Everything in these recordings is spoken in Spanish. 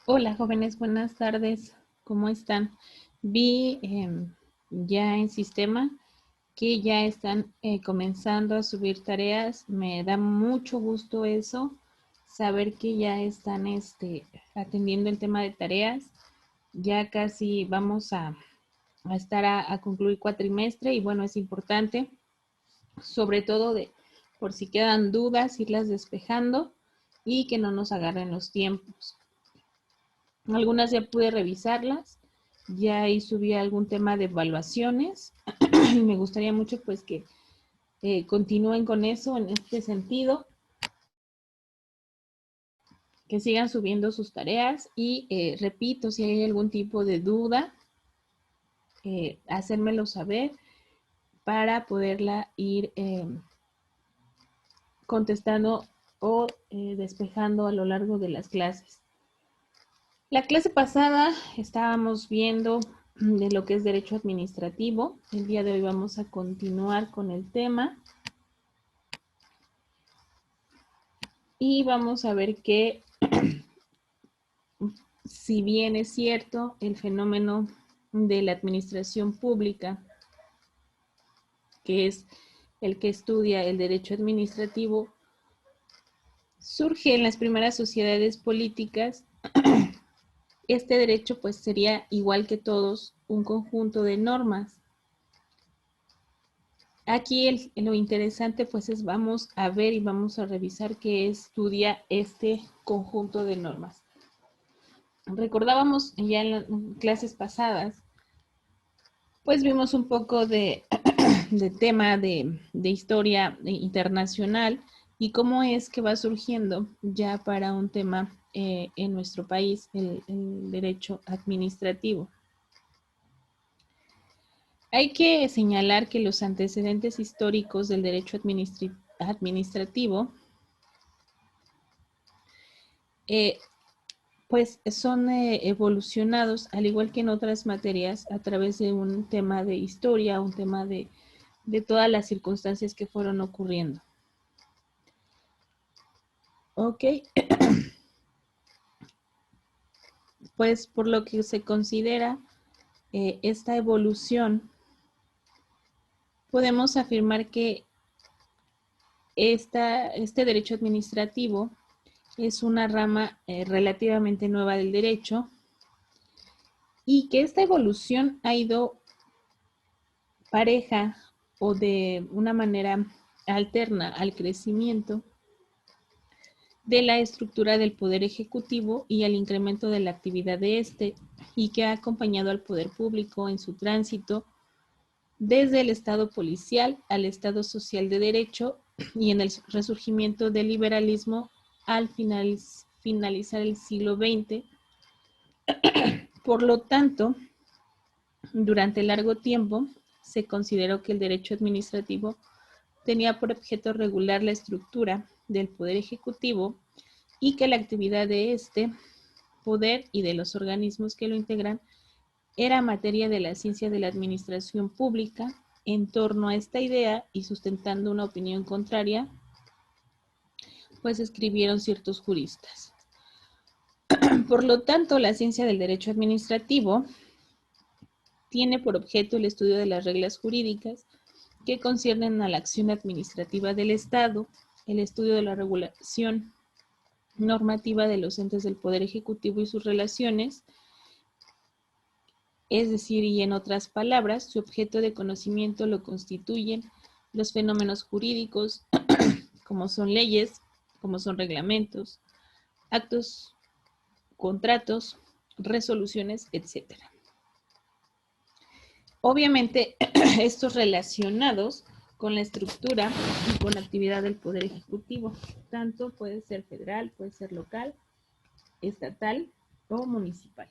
Hola jóvenes, buenas tardes, ¿cómo están? Vi ya en sistema que ya están comenzando a subir tareas, me da mucho gusto eso, saber que ya están atendiendo el tema de tareas, ya casi vamos a estar a concluir cuatrimestre y bueno, es importante, sobre todo por si quedan dudas, irlas despejando y que no nos agarren los tiempos. Algunas ya pude revisarlas, ya ahí subí algún tema de evaluaciones y me gustaría mucho pues que continúen con eso en este sentido, que sigan subiendo sus tareas y repito, si hay algún tipo de duda, hacérmelo saber para poderla ir contestando o despejando a lo largo de las clases. La clase pasada estábamos viendo de lo que es derecho administrativo. El día de hoy vamos a continuar con el tema y vamos a ver que si bien es cierto el fenómeno de la administración pública, que es el que estudia el derecho administrativo, surge en las primeras sociedades políticas, este derecho pues sería igual que todos un conjunto de normas. Aquí lo interesante pues es vamos a ver y vamos a revisar qué estudia este conjunto de normas. Recordábamos ya en las clases pasadas, pues vimos un poco de tema de historia internacional y cómo es que va surgiendo ya para un tema en nuestro país, el derecho administrativo. Hay que señalar que los antecedentes históricos del derecho administrativo eh, pues son evolucionados, al igual que en otras materias, a través de un tema de historia, un tema de todas las circunstancias que fueron ocurriendo. Ok, pues por lo que se considera esta evolución, podemos afirmar que este derecho administrativo es una rama relativamente nueva del derecho y que esta evolución ha ido pareja o de una manera alterna al crecimiento de la estructura del poder ejecutivo y al incremento de la actividad de este, y que ha acompañado al poder público en su tránsito desde el Estado policial al Estado social de derecho y en el resurgimiento del liberalismo al finalizar el siglo XX. Por lo tanto, durante largo tiempo se consideró que el derecho administrativo tenía por objeto regular la estructura del poder ejecutivo y que la actividad de este poder y de los organismos que lo integran era materia de la ciencia de la administración pública. En torno a esta idea y sustentando una opinión contraria, pues escribieron ciertos juristas. Por lo tanto, la ciencia del derecho administrativo tiene por objeto el estudio de las reglas jurídicas que conciernen a la acción administrativa del Estado, el estudio de la regulación normativa de los entes del Poder Ejecutivo y sus relaciones, es decir, y en otras palabras, su objeto de conocimiento lo constituyen los fenómenos jurídicos, como son leyes, como son reglamentos, actos, contratos, resoluciones, etcétera. Obviamente, estos relacionados con la estructura y con la actividad del Poder Ejecutivo, tanto puede ser federal, puede ser local, estatal o municipal.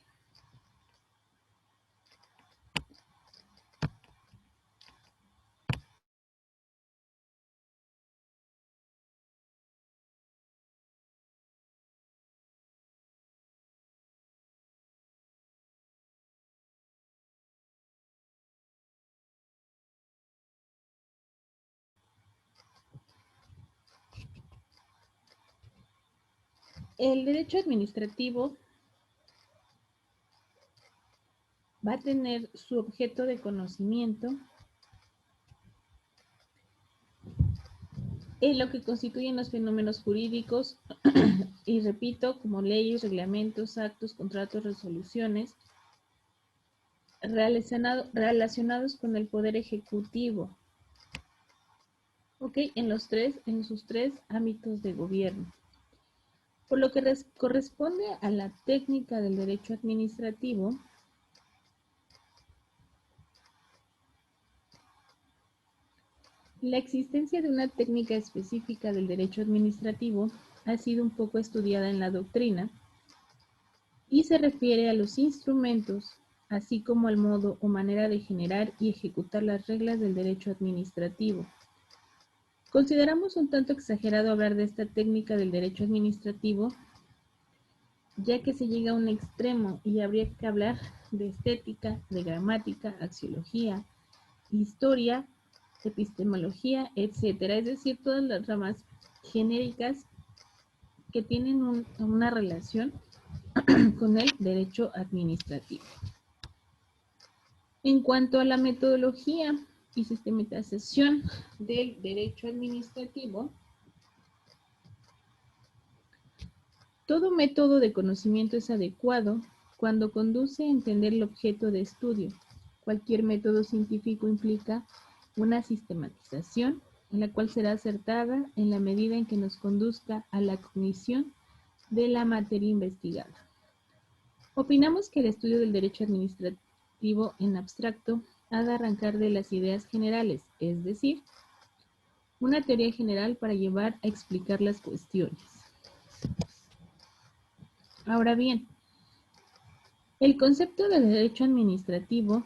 El derecho administrativo va a tener su objeto de conocimiento en lo que constituyen los fenómenos jurídicos, y repito, como leyes, reglamentos, actos, contratos, resoluciones, relacionados con el poder ejecutivo, ¿ok? En sus tres ámbitos de gobierno. Por lo que corresponde a la técnica del derecho administrativo, la existencia de una técnica específica del derecho administrativo ha sido un poco estudiada en la doctrina y se refiere a los instrumentos, así como al modo o manera de generar y ejecutar las reglas del derecho administrativo. Consideramos un tanto exagerado hablar de esta técnica del derecho administrativo, ya que se llega a un extremo y habría que hablar de estética, de gramática, axiología, historia, epistemología, etcétera. Es decir, todas las ramas genéricas que tienen una relación con el derecho administrativo. En cuanto a la metodología y sistematización del derecho administrativo, todo método de conocimiento es adecuado cuando conduce a entender el objeto de estudio. Cualquier método científico implica una sistematización en la cual será acertada en la medida en que nos conduzca a la cognición de la materia investigada. Opinamos que el estudio del derecho administrativo en abstracto ha de arrancar de las ideas generales, es decir, una teoría general para llevar a explicar las cuestiones. Ahora bien, el concepto de derecho administrativo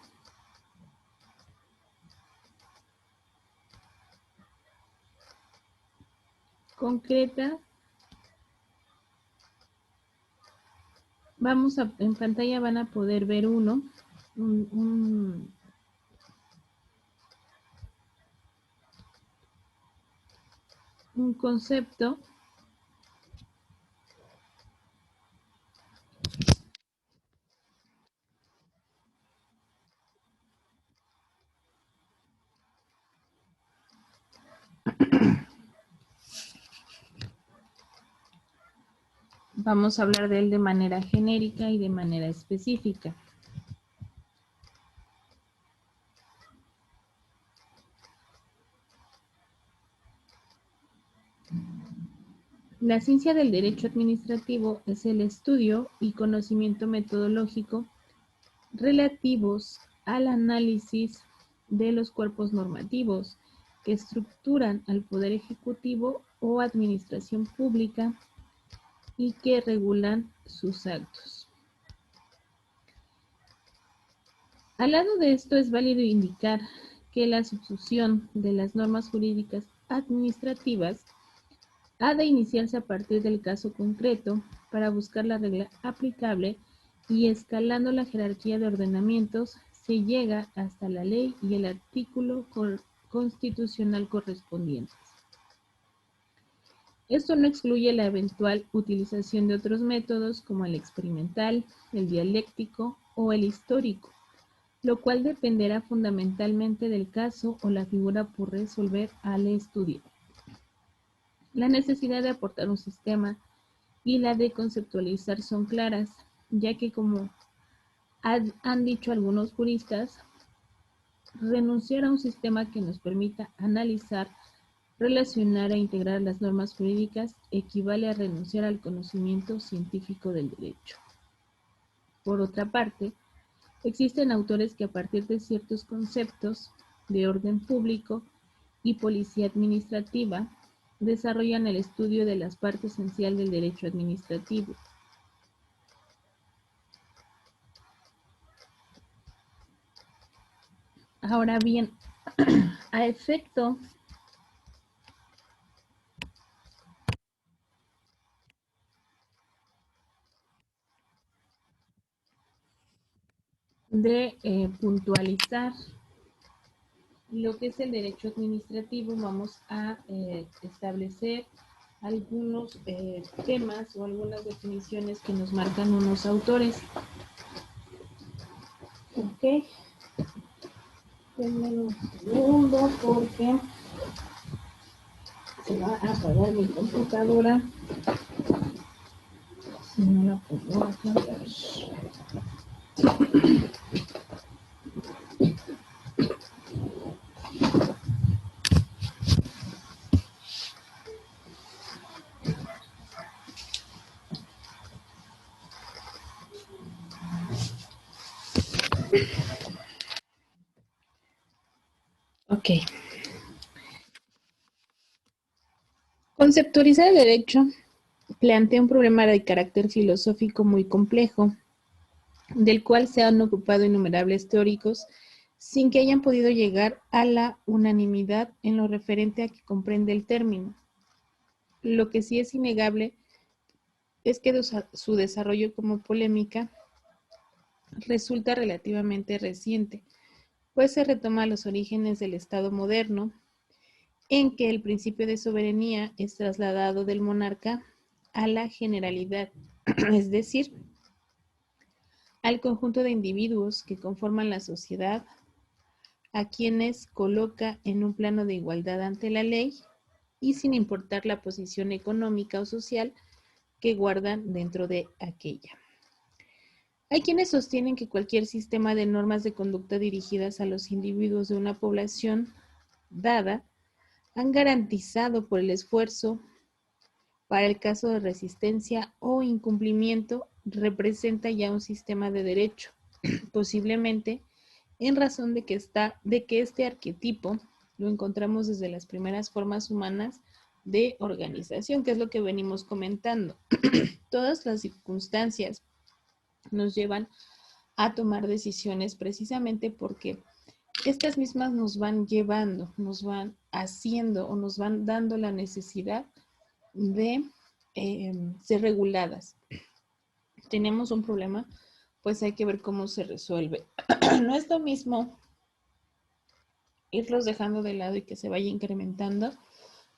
concreta, en pantalla van a poder ver un concepto vamos a hablar de él de manera genérica y de manera específica. La ciencia del derecho administrativo es el estudio y conocimiento metodológico relativos al análisis de los cuerpos normativos que estructuran al poder ejecutivo o administración pública y que regulan sus actos. Al lado de esto es válido indicar que la sustitución de las normas jurídicas administrativas ha de iniciarse a partir del caso concreto para buscar la regla aplicable y escalando la jerarquía de ordenamientos se llega hasta la ley y el artículo constitucional correspondientes. Esto no excluye la eventual utilización de otros métodos como el experimental, el dialéctico o el histórico, lo cual dependerá fundamentalmente del caso o la figura por resolver al estudio. La necesidad de aportar un sistema y la de conceptualizar son claras, ya que como han dicho algunos juristas, renunciar a un sistema que nos permita analizar, relacionar e integrar las normas jurídicas equivale a renunciar al conocimiento científico del derecho. Por otra parte, existen autores que a partir de ciertos conceptos de orden público y policía administrativa desarrollan el estudio de las partes esenciales del derecho administrativo. Ahora bien, a efecto de puntualizar lo que es el derecho administrativo, vamos a establecer algunos temas o algunas definiciones que nos marcan unos autores. Ok. Denme un segundo porque se va a apagar mi computadora. Si no la puedo apagar. Ok. Conceptualizar el derecho plantea un problema de carácter filosófico muy complejo, del cual se han ocupado innumerables teóricos sin que hayan podido llegar a la unanimidad en lo referente a que comprende el término. Lo que sí es innegable es que su desarrollo como polémica resulta relativamente reciente, pues se retoma los orígenes del Estado moderno, en que el principio de soberanía es trasladado del monarca a la generalidad, es decir, al conjunto de individuos que conforman la sociedad, a quienes coloca en un plano de igualdad ante la ley y sin importar la posición económica o social que guardan dentro de aquella. Hay quienes sostienen que cualquier sistema de normas de conducta dirigidas a los individuos de una población dada han garantizado por el esfuerzo para el caso de resistencia o incumplimiento representa ya un sistema de derecho, posiblemente en razón de que este arquetipo lo encontramos desde las primeras formas humanas de organización, que es lo que venimos comentando. Todas las circunstancias nos llevan a tomar decisiones precisamente porque estas mismas nos van llevando, nos van haciendo o nos van dando la necesidad de ser reguladas. Tenemos un problema, pues hay que ver cómo se resuelve. No es lo mismo irlos dejando de lado y que se vaya incrementando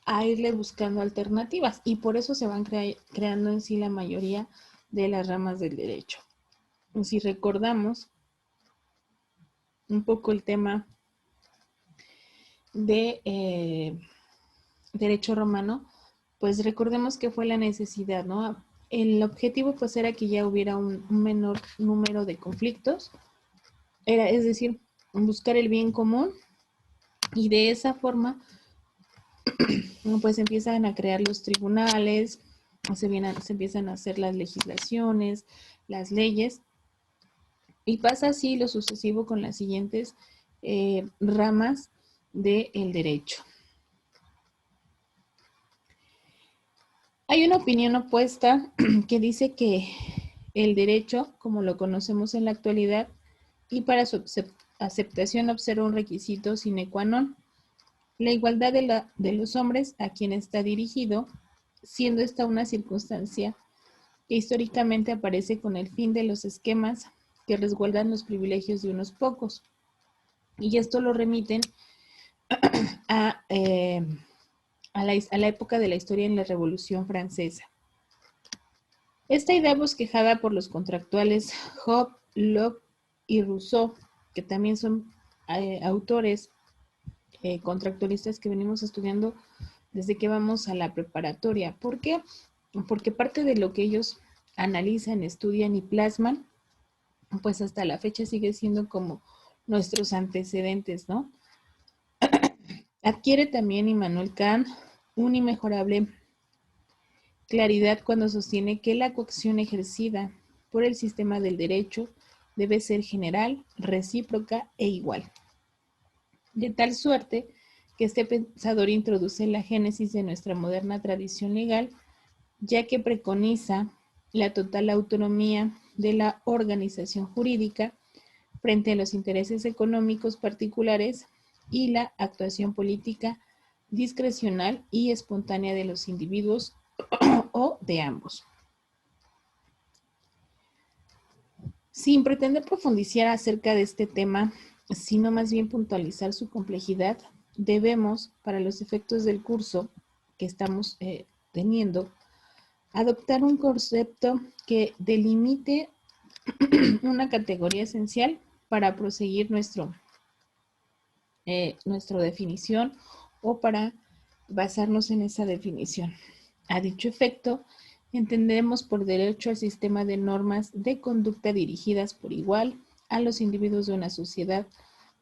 a irle buscando alternativas, y por eso se van creando en sí la mayoría de las ramas del derecho. Si recordamos un poco el tema de derecho romano, pues recordemos que fue la necesidad, ¿no? El objetivo pues era que ya hubiera un menor número de conflictos, es decir, buscar el bien común, y de esa forma pues empiezan a crear los tribunales, se empiezan a hacer las legislaciones, las leyes, y pasa así lo sucesivo con las siguientes ramas del derecho. Hay una opinión opuesta que dice que el derecho, como lo conocemos en la actualidad, y para su aceptación observa un requisito sine qua non: la igualdad de los hombres a quien está dirigido, siendo esta una circunstancia que históricamente aparece con el fin de los esquemas que resguardan los privilegios de unos pocos. Y esto lo remiten a la época de la historia en la Revolución Francesa. Esta idea bosquejada por los contractuales Hobbes, Locke y Rousseau, que también son autores contractualistas que venimos estudiando desde que vamos a la preparatoria. ¿Por qué? Porque parte de lo que ellos analizan, estudian y plasman, pues hasta la fecha sigue siendo como nuestros antecedentes, ¿no? Adquiere también Immanuel Kant una inmejorable claridad cuando sostiene que la coacción ejercida por el sistema del derecho debe ser general, recíproca e igual. De tal suerte que este pensador introduce la génesis de nuestra moderna tradición legal, ya que preconiza la total autonomía de la organización jurídica frente a los intereses económicos particulares y la actuación política discrecional y espontánea de los individuos o de ambos. Sin pretender profundizar acerca de este tema, sino más bien puntualizar su complejidad, debemos, para los efectos del curso que estamos teniendo, adoptar un concepto que delimite una categoría esencial para proseguir nuestra definición o para basarnos en esa definición. A dicho efecto, entendemos por derecho al sistema de normas de conducta dirigidas por igual a los individuos de una sociedad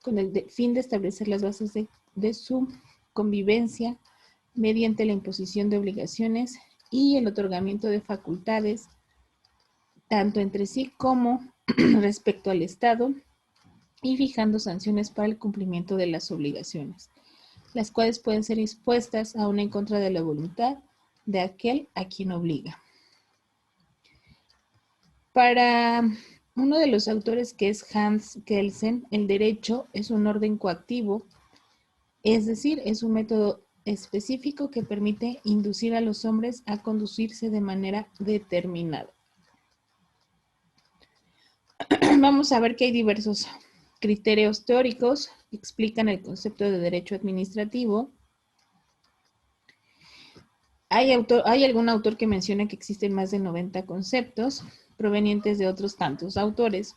con el fin de establecer las bases de su convivencia mediante la imposición de obligaciones y el otorgamiento de facultades, tanto entre sí como respecto al Estado, y fijando sanciones para el cumplimiento de las obligaciones, las cuales pueden ser impuestas aún en contra de la voluntad de aquel a quien obliga. Para uno de los autores, que es Hans Kelsen, el derecho es un orden coactivo, es decir, es un método específico que permite inducir a los hombres a conducirse de manera determinada. Vamos a ver que hay diversos criterios teóricos que explican el concepto de derecho administrativo. Hay algún autor que menciona que existen más de 90 conceptos provenientes de otros tantos autores.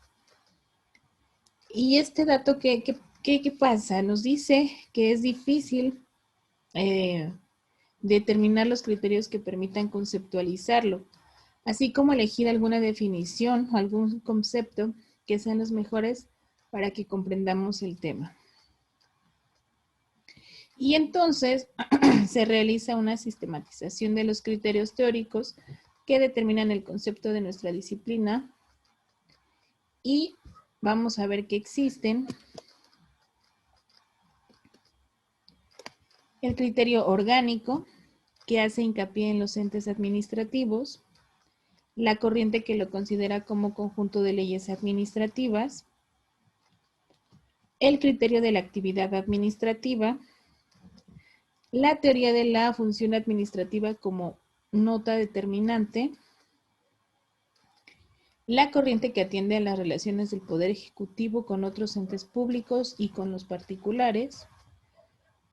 Y este dato, ¿qué pasa? Nos dice que es difícil determinar los criterios que permitan conceptualizarlo, así como elegir alguna definición o algún concepto que sean los mejores para que comprendamos el tema. Y entonces se realiza una sistematización de los criterios teóricos que determinan el concepto de nuestra disciplina, y vamos a ver que existen el criterio orgánico, que hace hincapié en los entes administrativos, la corriente que lo considera como conjunto de leyes administrativas, el criterio de la actividad administrativa, la teoría de la función administrativa como nota determinante, la corriente que atiende a las relaciones del Poder Ejecutivo con otros entes públicos y con los particulares,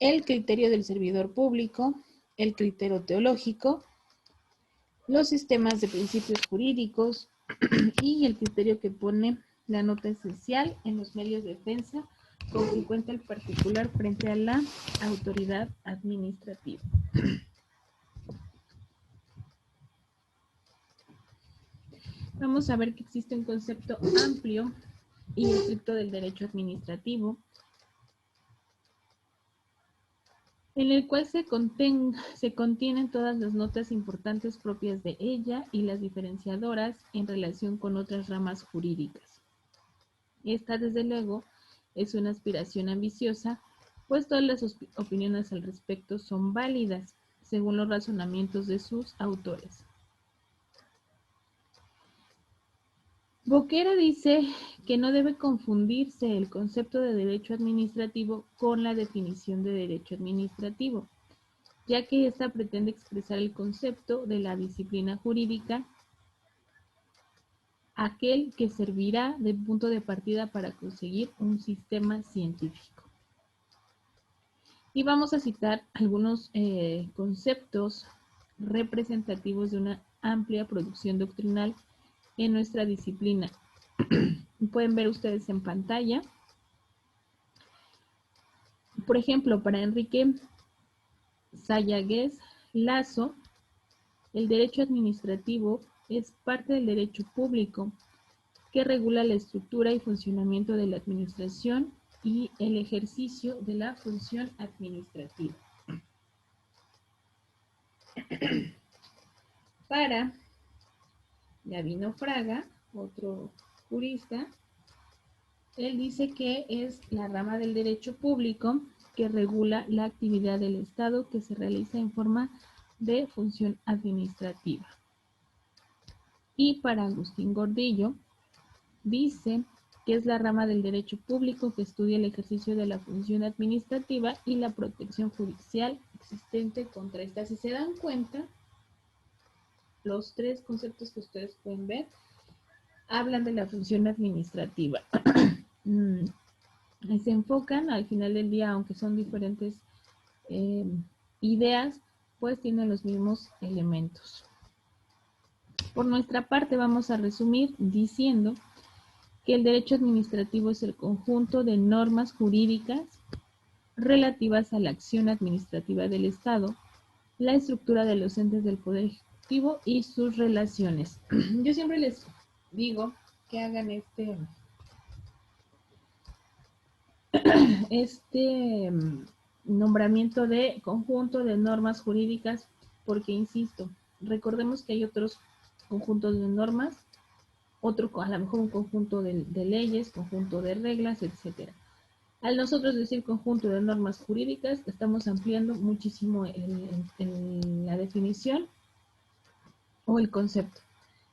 el criterio del servidor público, el criterio teológico, los sistemas de principios jurídicos y el criterio que pone la nota esencial en los medios de defensa con que cuenta el particular frente a la autoridad administrativa. Vamos a ver que existe un concepto amplio y estricto del derecho administrativo, en el cual se contienen todas las notas importantes propias de ella y las diferenciadoras en relación con otras ramas jurídicas. Esta, desde luego, es una aspiración ambiciosa, pues todas las opiniones al respecto son válidas, según los razonamientos de sus autores. Boquera dice que no debe confundirse el concepto de derecho administrativo con la definición de derecho administrativo, ya que ésta pretende expresar el concepto de la disciplina jurídica, aquel que servirá de punto de partida para conseguir un sistema científico. Y vamos a citar algunos conceptos representativos de una amplia producción doctrinal en nuestra disciplina. Pueden ver ustedes en pantalla. Por ejemplo, para Enrique Sayagues Lazo, el derecho administrativo es parte del derecho público que regula la estructura y funcionamiento de la administración y el ejercicio de la función administrativa. Para Gabino Fraga, otro jurista, él dice que es la rama del derecho público que regula la actividad del Estado que se realiza en forma de función administrativa. Y para Agustín Gordillo, dice que es la rama del derecho público que estudia el ejercicio de la función administrativa y la protección judicial existente contra esta. Si se dan cuenta, los tres conceptos que ustedes pueden ver hablan de la función administrativa. Se enfocan al final del día, aunque son diferentes ideas, pues tienen los mismos elementos. Por nuestra parte vamos a resumir diciendo que el derecho administrativo es el conjunto de normas jurídicas relativas a la acción administrativa del Estado, la estructura de los entes del Poder Ejecutivo y sus relaciones. Yo siempre les digo que hagan este nombramiento de conjunto de normas jurídicas, porque insisto, recordemos que hay otros conjuntos de normas, otro a lo mejor un conjunto de leyes, conjunto de reglas, etcétera. Al nosotros decir conjunto de normas jurídicas, estamos ampliando muchísimo la definición o el concepto.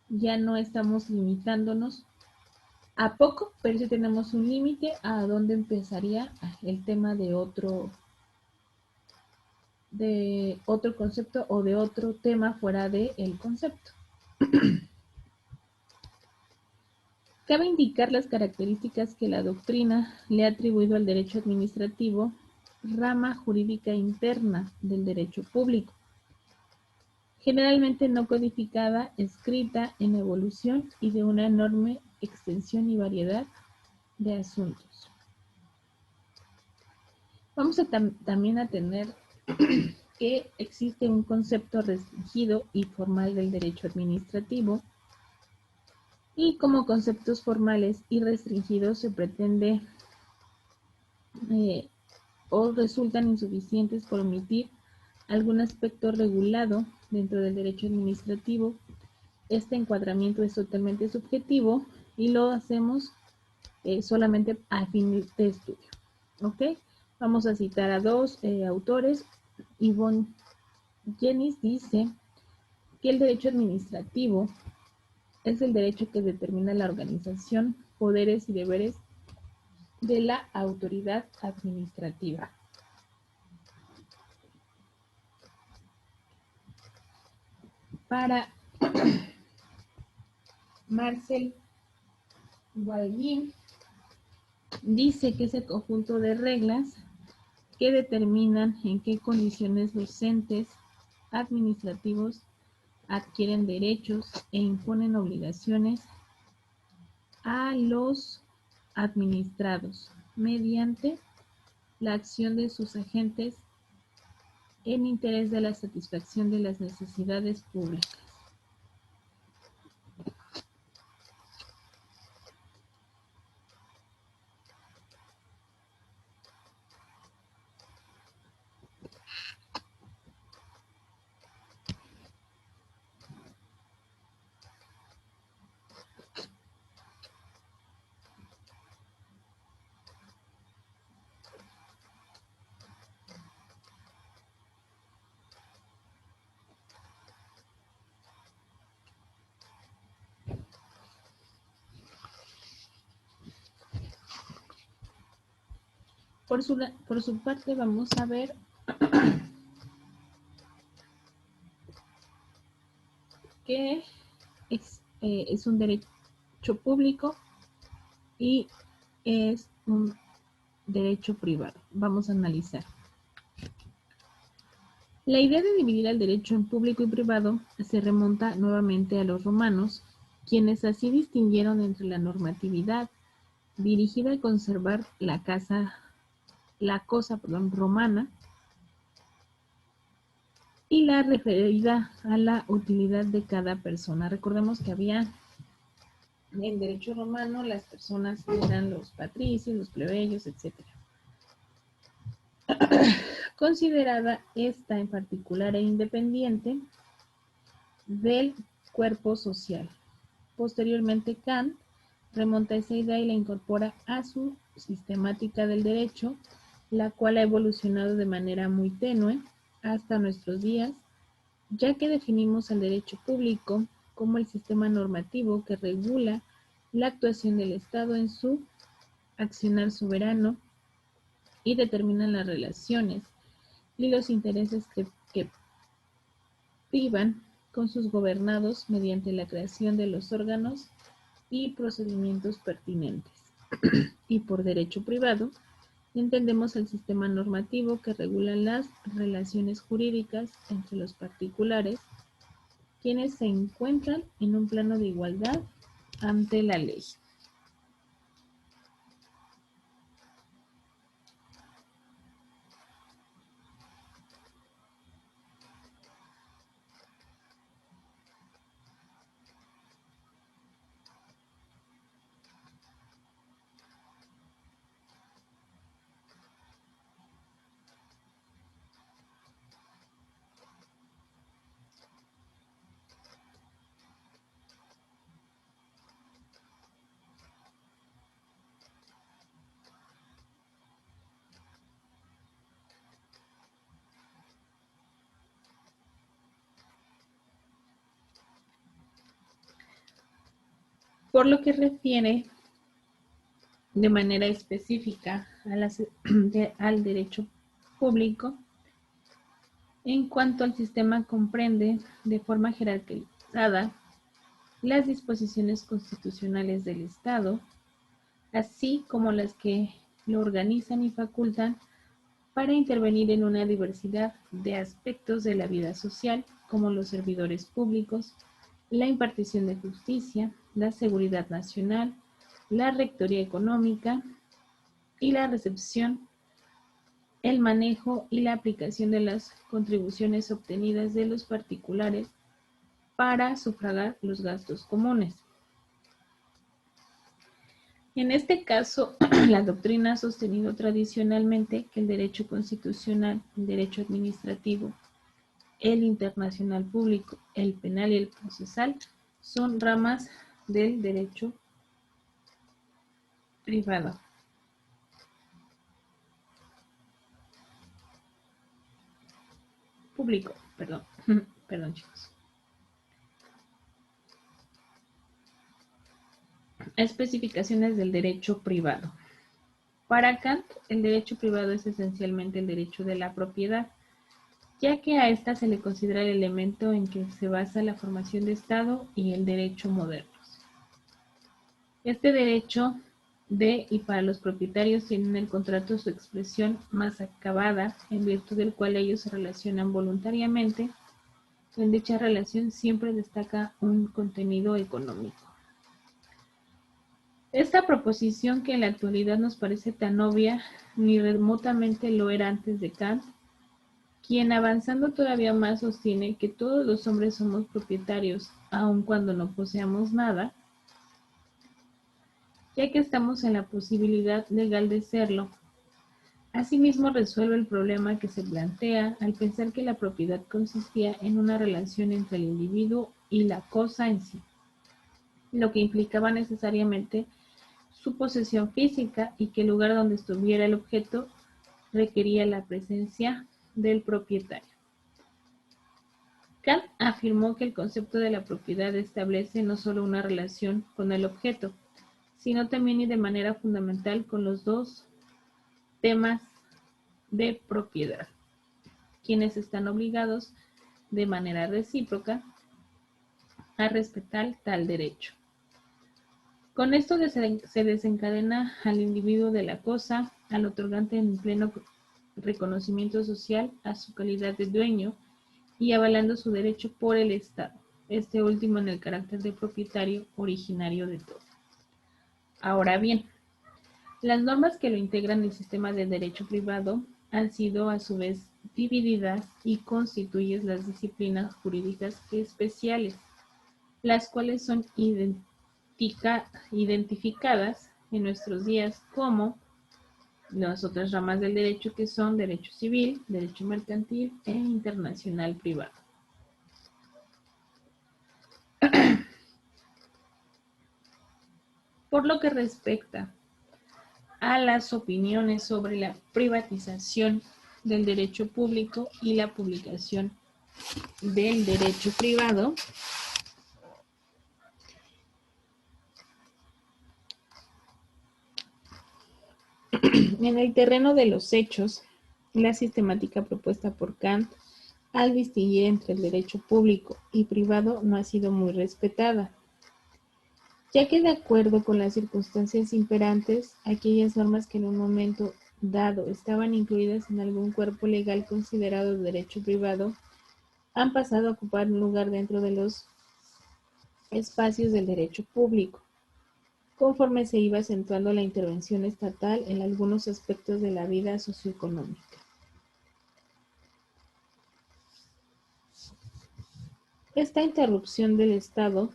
Ya no estamos limitándonos a poco, pero sí tenemos un límite a dónde empezaría el tema de otro concepto o de otro tema fuera del concepto. Cabe indicar las características que la doctrina le ha atribuido al derecho administrativo, rama jurídica interna del derecho público, generalmente no codificada, escrita en evolución y de una enorme extensión y variedad de asuntos. Vamos a también a tener que existe un concepto restringido y formal del derecho administrativo, y como conceptos formales y restringidos se pretende o resultan insuficientes por omitir algún aspecto regulado dentro del derecho administrativo. Este encuadramiento es totalmente subjetivo y lo hacemos solamente a fin de estudio. ¿Ok? Vamos a citar a dos autores. Yvonne Jennings dice que el derecho administrativo es el derecho que determina la organización, poderes y deberes de la autoridad administrativa. Para Marcel Guaguin dice que es el conjunto de reglas que determinan en qué condiciones los entes administrativos adquieren derechos e imponen obligaciones a los administrados mediante la acción de sus agentes en interés de la satisfacción de las necesidades públicas. Por su parte, vamos a ver que es un derecho público y es un derecho privado. Vamos a analizar. La idea de dividir el derecho en público y privado se remonta nuevamente a los romanos, quienes así distinguieron entre la normatividad dirigida a conservar la cosa romana y la referida a la utilidad de cada persona. Recordemos que había en derecho romano las personas eran los patricios, los plebeyos, etc. Considerada esta en particular e independiente del cuerpo social. Posteriormente Kant remonta esa idea y la incorpora a su sistemática del derecho, la cual ha evolucionado de manera muy tenue hasta nuestros días, ya que definimos el derecho público como el sistema normativo que regula la actuación del Estado en su accionar soberano y determina las relaciones y los intereses que privan con sus gobernados mediante la creación de los órganos y procedimientos pertinentes. Y por derecho privado, entendemos el sistema normativo que regula las relaciones jurídicas entre los particulares, quienes se encuentran en un plano de igualdad ante la ley. por lo que refiere de manera específica al derecho público, en cuanto al sistema comprende de forma jerarquizada las disposiciones constitucionales del Estado, así como las que lo organizan y facultan para intervenir en una diversidad de aspectos de la vida social, como los servidores públicos, la impartición de justicia, la seguridad nacional, la rectoría económica y la recepción, el manejo y la aplicación de las contribuciones obtenidas de los particulares para sufragar los gastos comunes. En este caso, la doctrina ha sostenido tradicionalmente que el derecho constitucional, el derecho administrativo, el internacional público, el penal y el procesal son ramas del derecho privado. Público, perdón. Perdón, chicos. Especificaciones del derecho privado. Para Kant, el derecho privado es esencialmente el derecho de la propiedad, ya que a esta se le considera el elemento en que se basa la formación de Estado y el derecho modernos. Este derecho de y para los propietarios tiene en el contrato su expresión más acabada, en virtud del cual ellos se relacionan voluntariamente. En dicha relación siempre destaca un contenido económico. Esta proposición, que en la actualidad nos parece tan obvia, ni remotamente lo era antes de Kant, quien avanzando todavía más sostiene que todos los hombres somos propietarios, aun cuando no poseamos nada, ya que estamos en la posibilidad legal de serlo. Asimismo, resuelve el problema que se plantea al pensar que la propiedad consistía en una relación entre el individuo y la cosa en sí, lo que implicaba necesariamente su posesión física y que el lugar donde estuviera el objeto requería la presencia del propietario. Kant afirmó que el concepto de la propiedad establece no solo una relación con el objeto, sino también y de manera fundamental con los dos temas de propiedad, quienes están obligados de manera recíproca a respetar tal derecho. Con esto se desencadena al individuo de la cosa, al otorgante en pleno reconocimiento social a su calidad de dueño y avalando su derecho por el Estado, este último en el carácter de propietario originario de todo. Ahora bien, las normas que lo integran el sistema de derecho privado han sido a su vez divididas y constituyen las disciplinas jurídicas especiales, las cuales son identificadas en nuestros días como las otras ramas del derecho, que son derecho civil, derecho mercantil e internacional privado. Por lo que respecta a las opiniones sobre la privatización del derecho público y la publicación del derecho privado, en el terreno de los hechos, la sistemática propuesta por Kant al distinguir entre el derecho público y privado no ha sido muy respetada, ya que de acuerdo con las circunstancias imperantes, aquellas normas que en un momento dado estaban incluidas en algún cuerpo legal considerado derecho privado, han pasado a ocupar un lugar dentro de los espacios del derecho público, conforme se iba acentuando la intervención estatal en algunos aspectos de la vida socioeconómica. Esta interrupción del Estado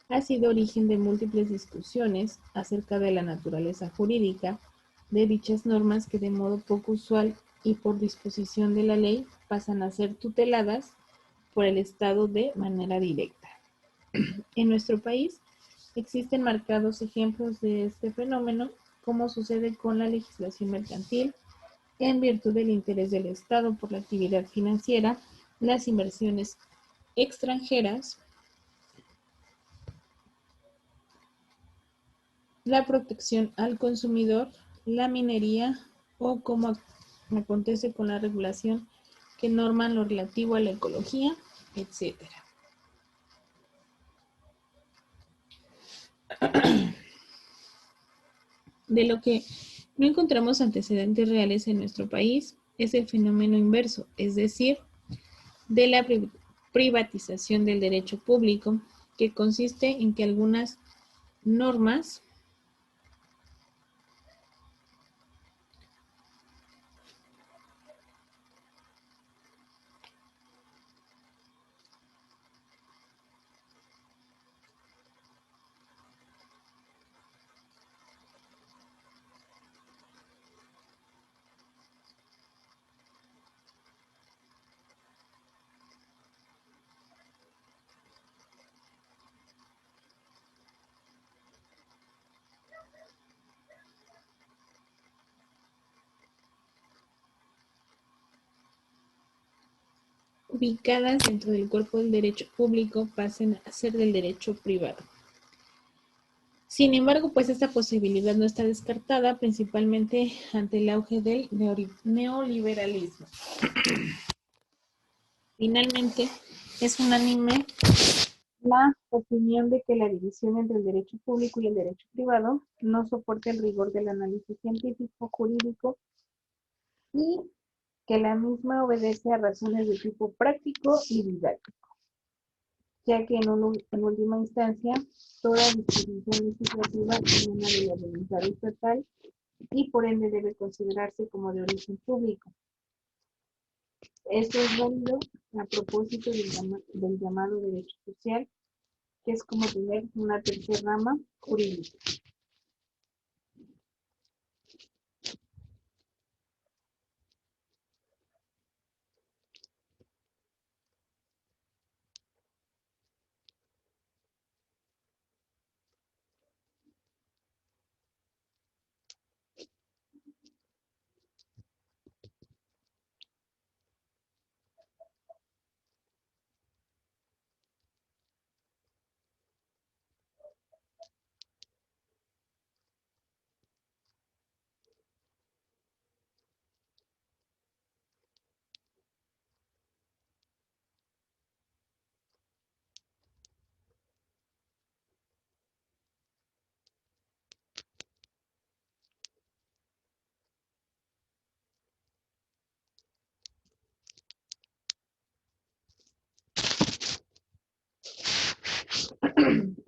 ha sido origen de múltiples discusiones acerca de la naturaleza jurídica de dichas normas que de modo poco usual y por disposición de la ley pasan a ser tuteladas por el Estado de manera directa. En nuestro país existen marcados ejemplos de este fenómeno, como sucede con la legislación mercantil, en virtud del interés del Estado por la actividad financiera, las inversiones extranjeras la protección al consumidor, la minería o como acontece con la regulación que norman lo relativo a la ecología, etcétera. De lo que no encontramos antecedentes reales en nuestro país es el fenómeno inverso, es decir, de la privatización del derecho público, que consiste en que algunas normas ubicadas dentro del cuerpo del derecho público pasen a ser del derecho privado. Sin embargo, pues esta posibilidad no está descartada, principalmente ante el auge del neoliberalismo. Finalmente, es unánime la opinión de que la división entre el derecho público y el derecho privado no soporta el rigor del análisis científico jurídico y que la misma obedece a razones de tipo práctico y didáctico, ya que en última instancia toda disposición legislativa emana de la voluntad estatal y por ende debe considerarse como de origen público. Esto es válido a propósito del llamado derecho social, que es como tener una tercera rama jurídica.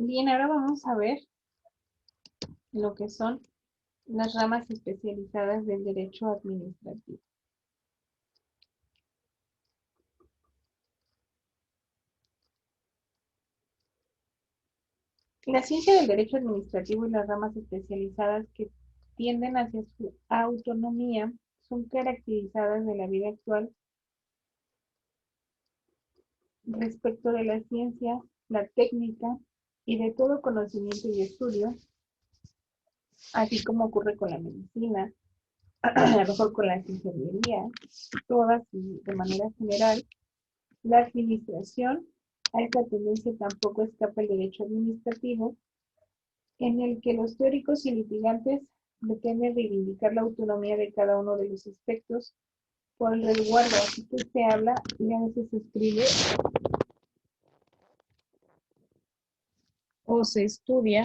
Bien, ahora vamos a ver lo que son las ramas especializadas del derecho administrativo. La ciencia del derecho administrativo y las ramas especializadas que tienden hacia su autonomía son caracterizadas de la vida actual respecto de la ciencia, la técnica y de todo conocimiento y estudio, así como ocurre con la medicina, a lo mejor con las ingenierías, todas y de manera general. La administración, a esta tendencia tampoco escapa el derecho administrativo, en el que los teóricos y litigantes pretenden reivindicar la autonomía de cada uno de los aspectos por el resguardo, así que se habla y a veces se escribe o se estudia.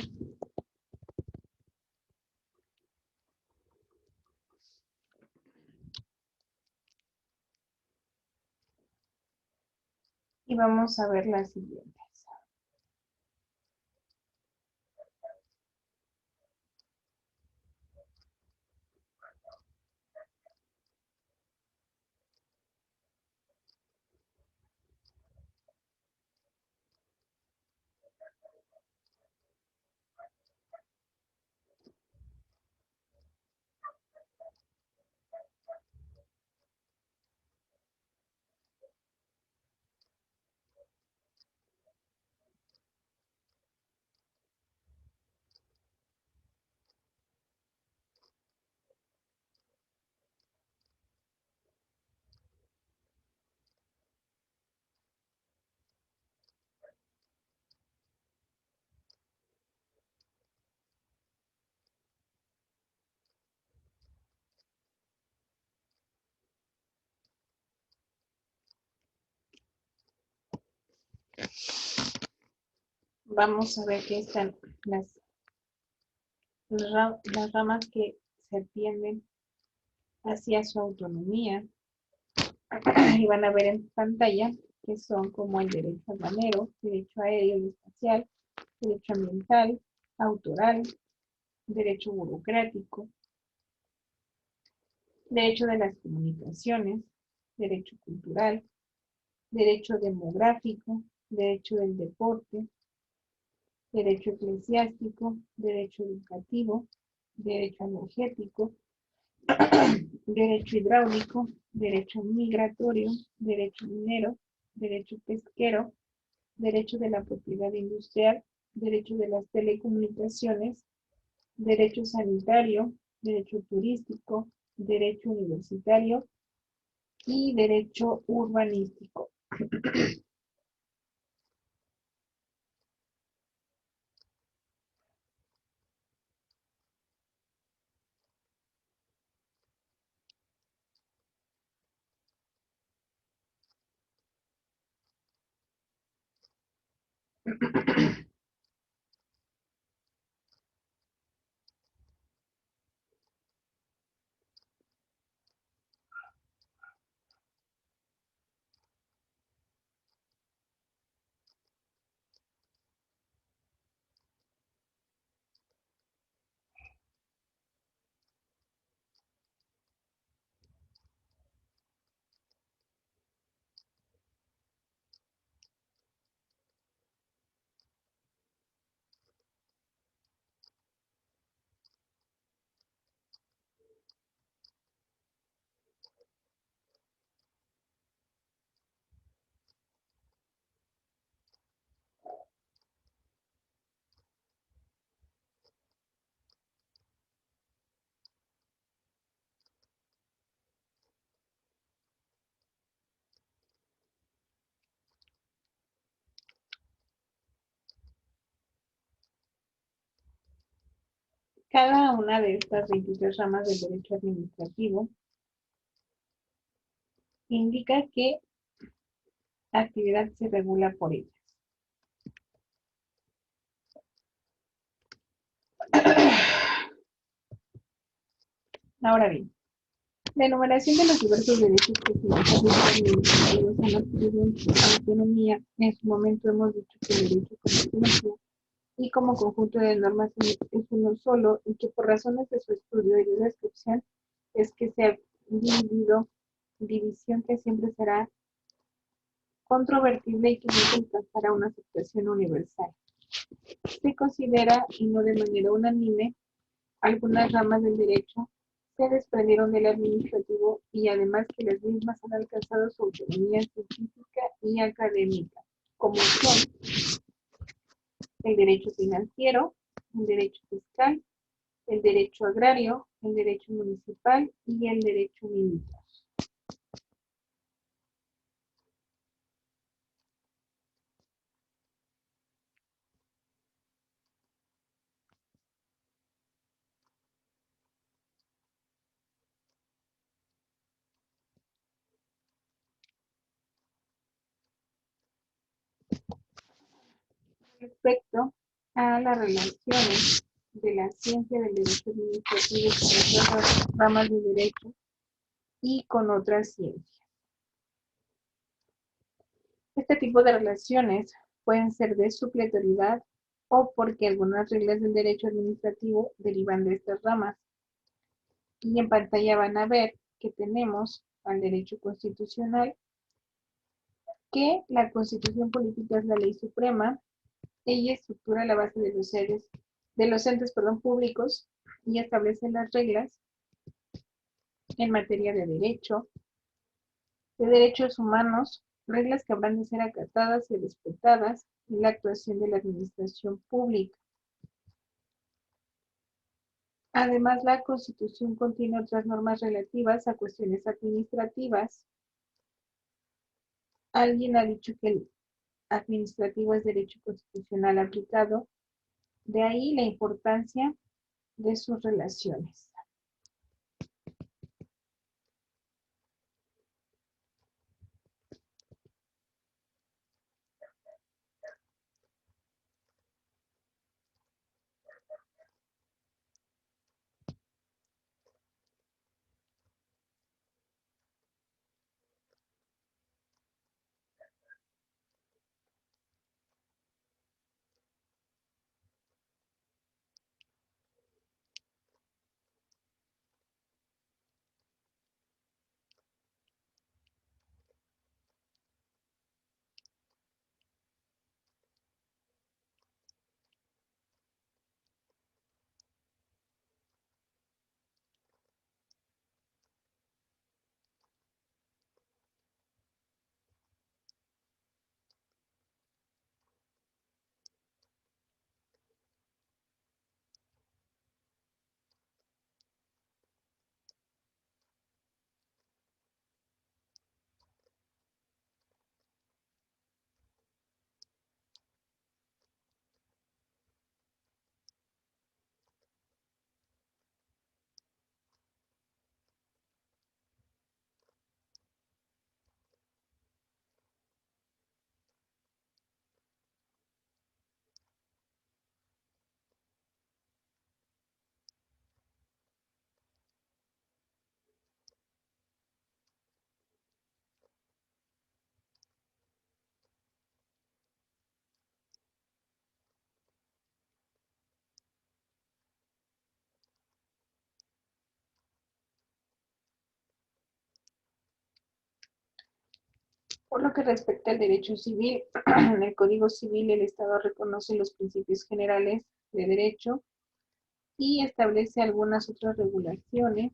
Y vamos a ver las siguientes. vamos a ver que están las ramas que se atienden hacia su autonomía. Y van a ver en pantalla que son como el derecho aduanero, derecho aéreo y espacial, derecho ambiental, autoral, derecho burocrático, derecho de las comunicaciones, derecho cultural, derecho demográfico, derecho del deporte, derecho eclesiástico, derecho educativo, derecho energético, derecho hidráulico, derecho migratorio, derecho minero, derecho pesquero, derecho de la propiedad industrial, derecho de las telecomunicaciones, derecho sanitario, derecho turístico, derecho universitario y derecho urbanístico. Cada una de estas 23 ramas del derecho administrativo indica qué actividad se regula por ellas. Ahora bien, la enumeración de los diversos derechos que se administrativos han adquirido en su autonomía, en su momento hemos dicho que el derecho como ciencia y como conjunto de normas es uno solo y que por razones de su estudio y de descripción es que se ha dividido, división que siempre será controvertible y que no alcanzará una aceptación universal. Se considera, y no de manera unánime, algunas ramas del derecho se desprendieron del administrativo y además que las mismas han alcanzado su autonomía científica y académica, como son el derecho financiero, el derecho fiscal, el derecho agrario, el derecho municipal y el derecho militar. Respecto a las relaciones de la ciencia del derecho administrativo con otras ramas de derecho y con otras ciencias. Este tipo de relaciones pueden ser de supletoriedad o porque algunas reglas del derecho administrativo derivan de estas ramas. Y en pantalla van a ver que tenemos al derecho constitucional, que la Constitución política es la ley suprema. Ella estructura la base de los entes públicos y establece las reglas en materia de derechos humanos, reglas que habrán de ser acatadas y respetadas en la actuación de la administración pública. Además, la Constitución contiene otras normas relativas a cuestiones administrativas. Alguien ha dicho que el administrativo es derecho constitucional aplicado, de ahí la importancia de sus relaciones. Por lo que respecta al derecho civil, en el Código Civil el Estado reconoce los principios generales de derecho y establece algunas otras regulaciones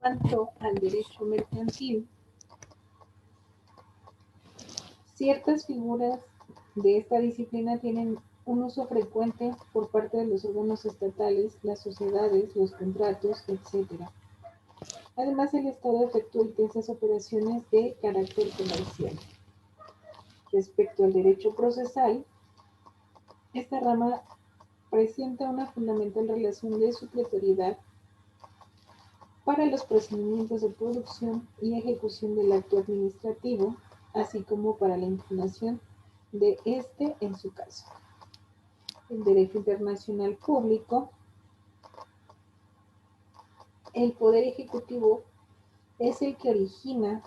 cuanto al derecho mercantil, ciertas figuras de esta disciplina tienen un uso frecuente por parte de los órganos estatales, las sociedades, los contratos, etc. Además, el Estado efectúa intensas operaciones de carácter comercial. Respecto al derecho procesal, esta rama presenta una fundamental relación de supletoriedad para los procedimientos de producción y ejecución del acto administrativo, así como para la impugnación de este en su caso. El derecho internacional público, el poder ejecutivo es el que origina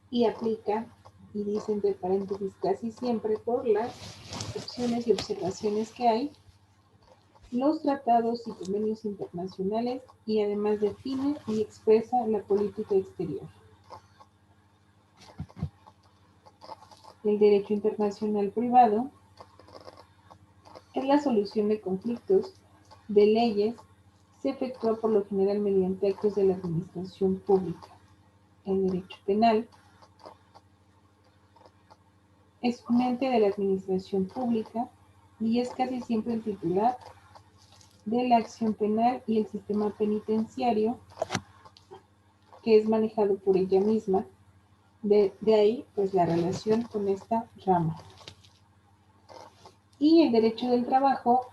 y aplica, y dice entre paréntesis casi siempre por las opciones y observaciones que hay, los tratados y convenios internacionales y además define y expresa la política exterior. El derecho internacional privado es la solución de conflictos de leyes, se efectúa por lo general mediante actos de la administración pública. El derecho penal es un ente de la administración pública y es casi siempre el titular de la acción penal y el sistema penitenciario que es manejado por ella misma. De ahí, pues, la relación con esta rama. Y el derecho del trabajo.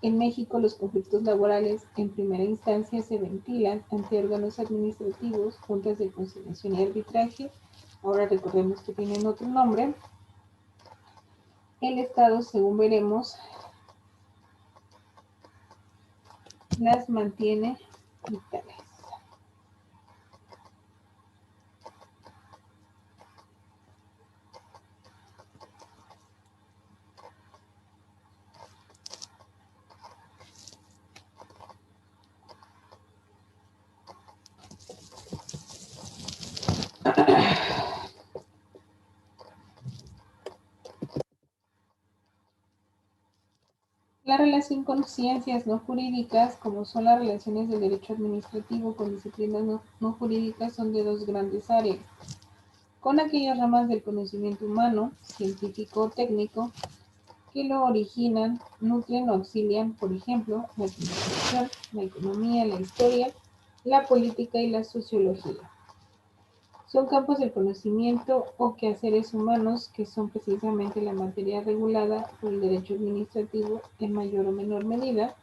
En México, los conflictos laborales en primera instancia se ventilan ante órganos administrativos, juntas de conciliación y arbitraje. Ahora recordemos que tienen otro nombre. El Estado, según veremos, las mantiene vitales. La relación con ciencias no jurídicas, como son las relaciones del derecho administrativo con disciplinas no jurídicas, son de dos grandes áreas. Con aquellas ramas del conocimiento humano, científico o técnico, que lo originan, nutren o auxilian, por ejemplo, la administración, la economía, la historia, la política y la sociología. Son campos del conocimiento o quehaceres humanos que son precisamente la materia regulada por el derecho administrativo en mayor o menor medida.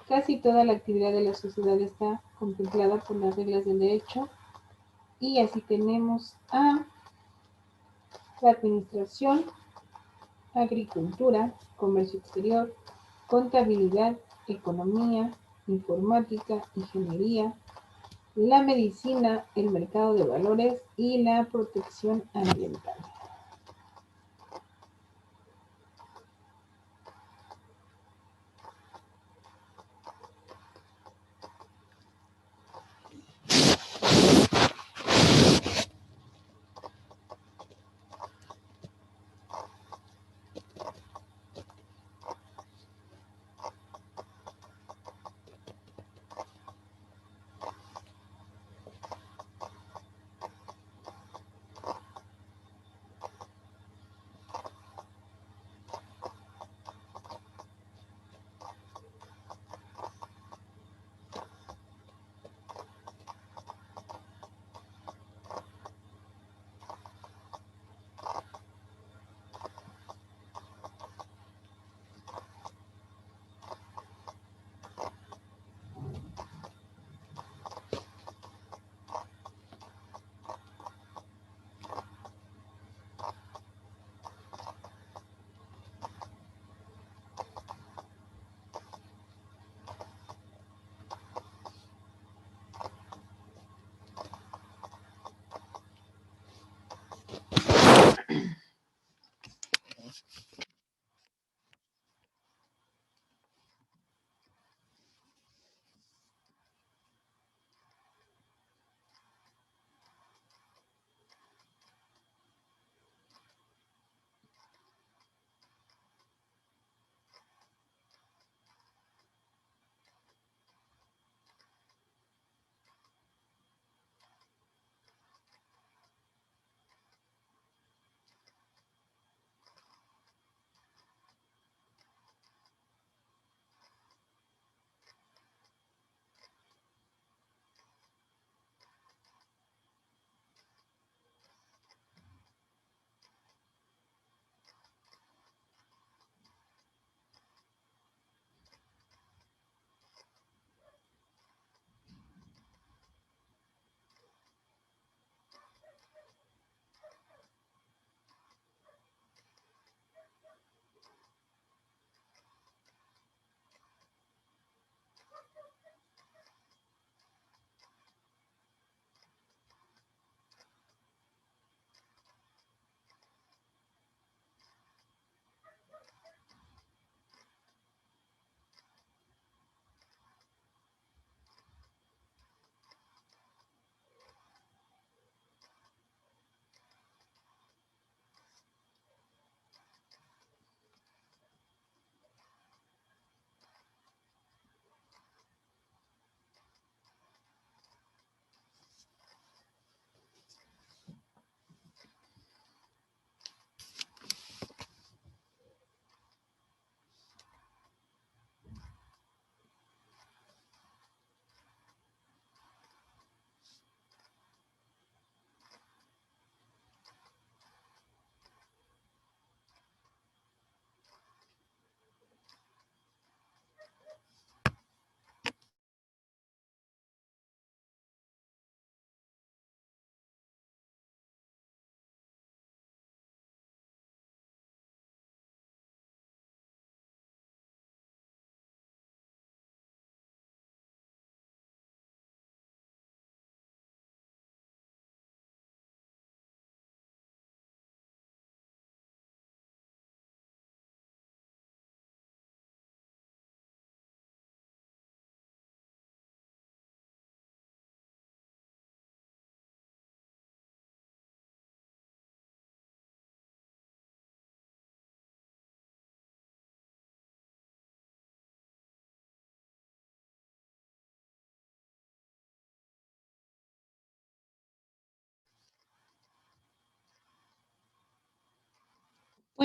Casi toda la actividad de la sociedad está contemplada por las reglas del derecho y así tenemos a la administración, agricultura, comercio exterior, contabilidad, economía, informática, ingeniería, la medicina, el mercado de valores y la protección ambiental.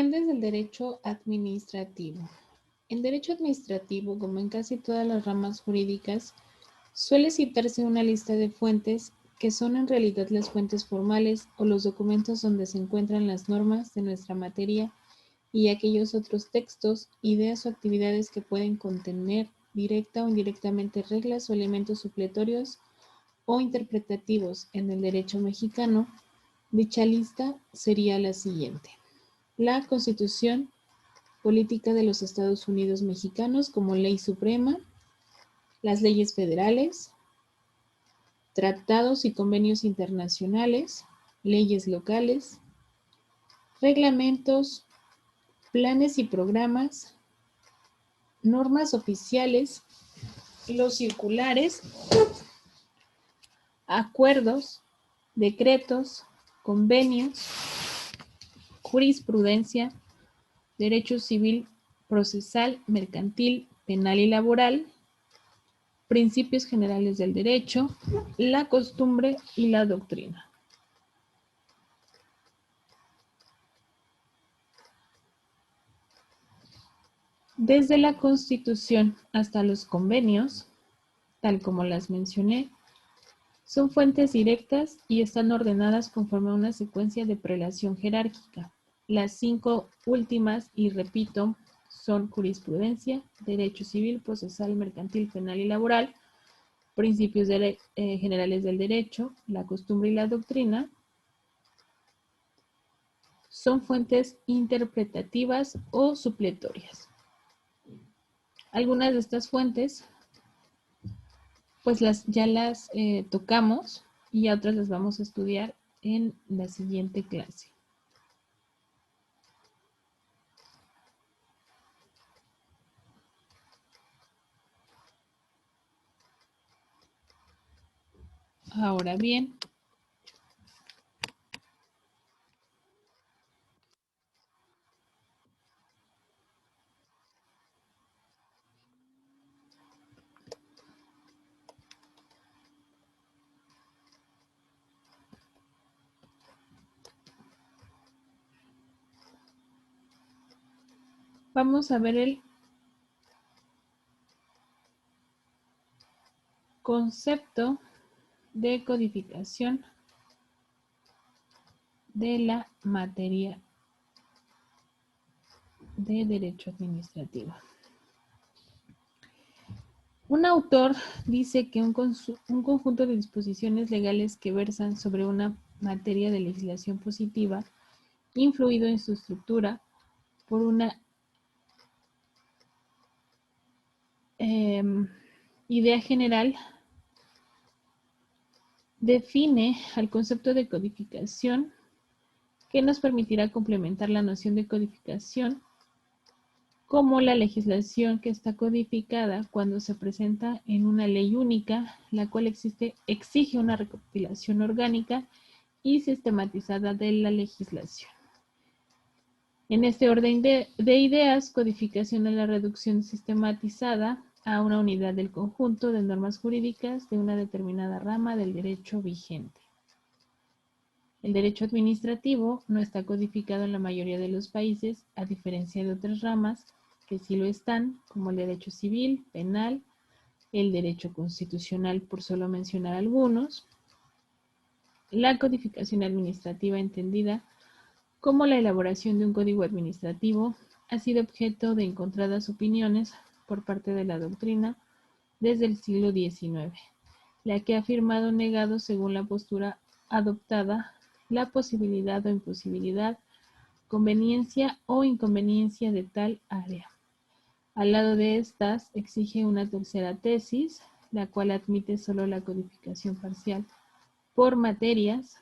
Fuentes del derecho administrativo. En derecho administrativo, como en casi todas las ramas jurídicas, suele citarse una lista de fuentes que son en realidad las fuentes formales o los documentos donde se encuentran las normas de nuestra materia y aquellos otros textos, ideas o actividades que pueden contener directa o indirectamente reglas o elementos supletorios o interpretativos en el derecho mexicano. Dicha lista sería la siguiente: la Constitución Política de los Estados Unidos Mexicanos como ley suprema, las leyes federales, tratados y convenios internacionales, leyes locales, reglamentos, planes y programas, normas oficiales, los circulares, acuerdos, decretos, convenios, jurisprudencia, derecho civil, procesal, mercantil, penal y laboral, principios generales del derecho, la costumbre y la doctrina. Desde la Constitución hasta los convenios, tal como las mencioné, son fuentes directas y están ordenadas conforme a una secuencia de prelación jerárquica. Las 5 últimas, y repito, son jurisprudencia, derecho civil, procesal, mercantil, penal y laboral, principios generales del derecho, la costumbre y la doctrina. Son fuentes interpretativas o supletorias. Algunas de estas fuentes pues ya las tocamos y otras las vamos a estudiar en la siguiente clase. Ahora bien, vamos a ver el concepto de codificación de la materia de derecho administrativo. Un autor dice que un conjunto de disposiciones legales que versan sobre una materia de legislación positiva, influido en su estructura por una idea general, define al concepto de codificación, que nos permitirá complementar la noción de codificación como la legislación que está codificada cuando se presenta en una ley única, la cual exige una recopilación orgánica y sistematizada de la legislación. En este orden de ideas, codificación es la reducción sistematizada a una unidad del conjunto de normas jurídicas de una determinada rama del derecho vigente. El derecho administrativo no está codificado en la mayoría de los países, a diferencia de otras ramas que sí lo están, como el derecho civil, penal, el derecho constitucional, por solo mencionar algunos. La codificación administrativa, entendida como la elaboración de un código administrativo, ha sido objeto de encontradas opiniones por parte de la doctrina desde el siglo XIX, la que ha afirmado o negado, según la postura adoptada, la posibilidad o imposibilidad, conveniencia o inconveniencia de tal área. Al lado de estas, exige una tercera tesis, la cual admite solo la codificación parcial por materias,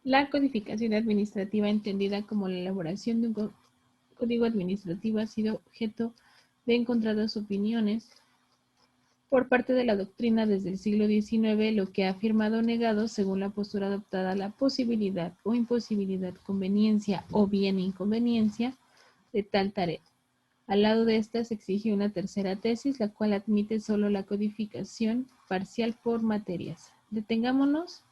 La codificación administrativa, entendida como la elaboración de un código administrativo, ha sido objeto de encontradas opiniones por parte de la doctrina desde el siglo XIX, lo que ha afirmado o negado, según la postura adoptada, la posibilidad o imposibilidad, conveniencia o bien inconveniencia de tal tarea. Al lado de esta se exige una tercera tesis, la cual admite solo la codificación parcial por materias. Detengámonos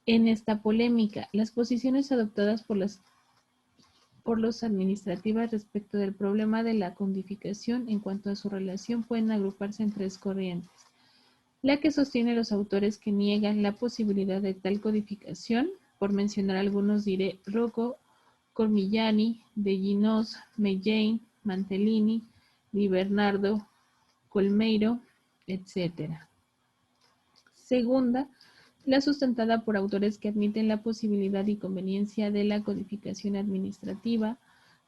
en esta polémica. Las posiciones adoptadas por los administrativas respecto del problema de la codificación en cuanto a su relación pueden agruparse en tres corrientes. La que sostiene los autores que niegan la posibilidad de tal codificación, por mencionar algunos diré Rocco, Cormillani, De Ginos, Mellain, Mantellini, Di Bernardo, Colmeiro, etc. Segunda, la sustentada por autores que admiten la posibilidad y conveniencia de la codificación administrativa,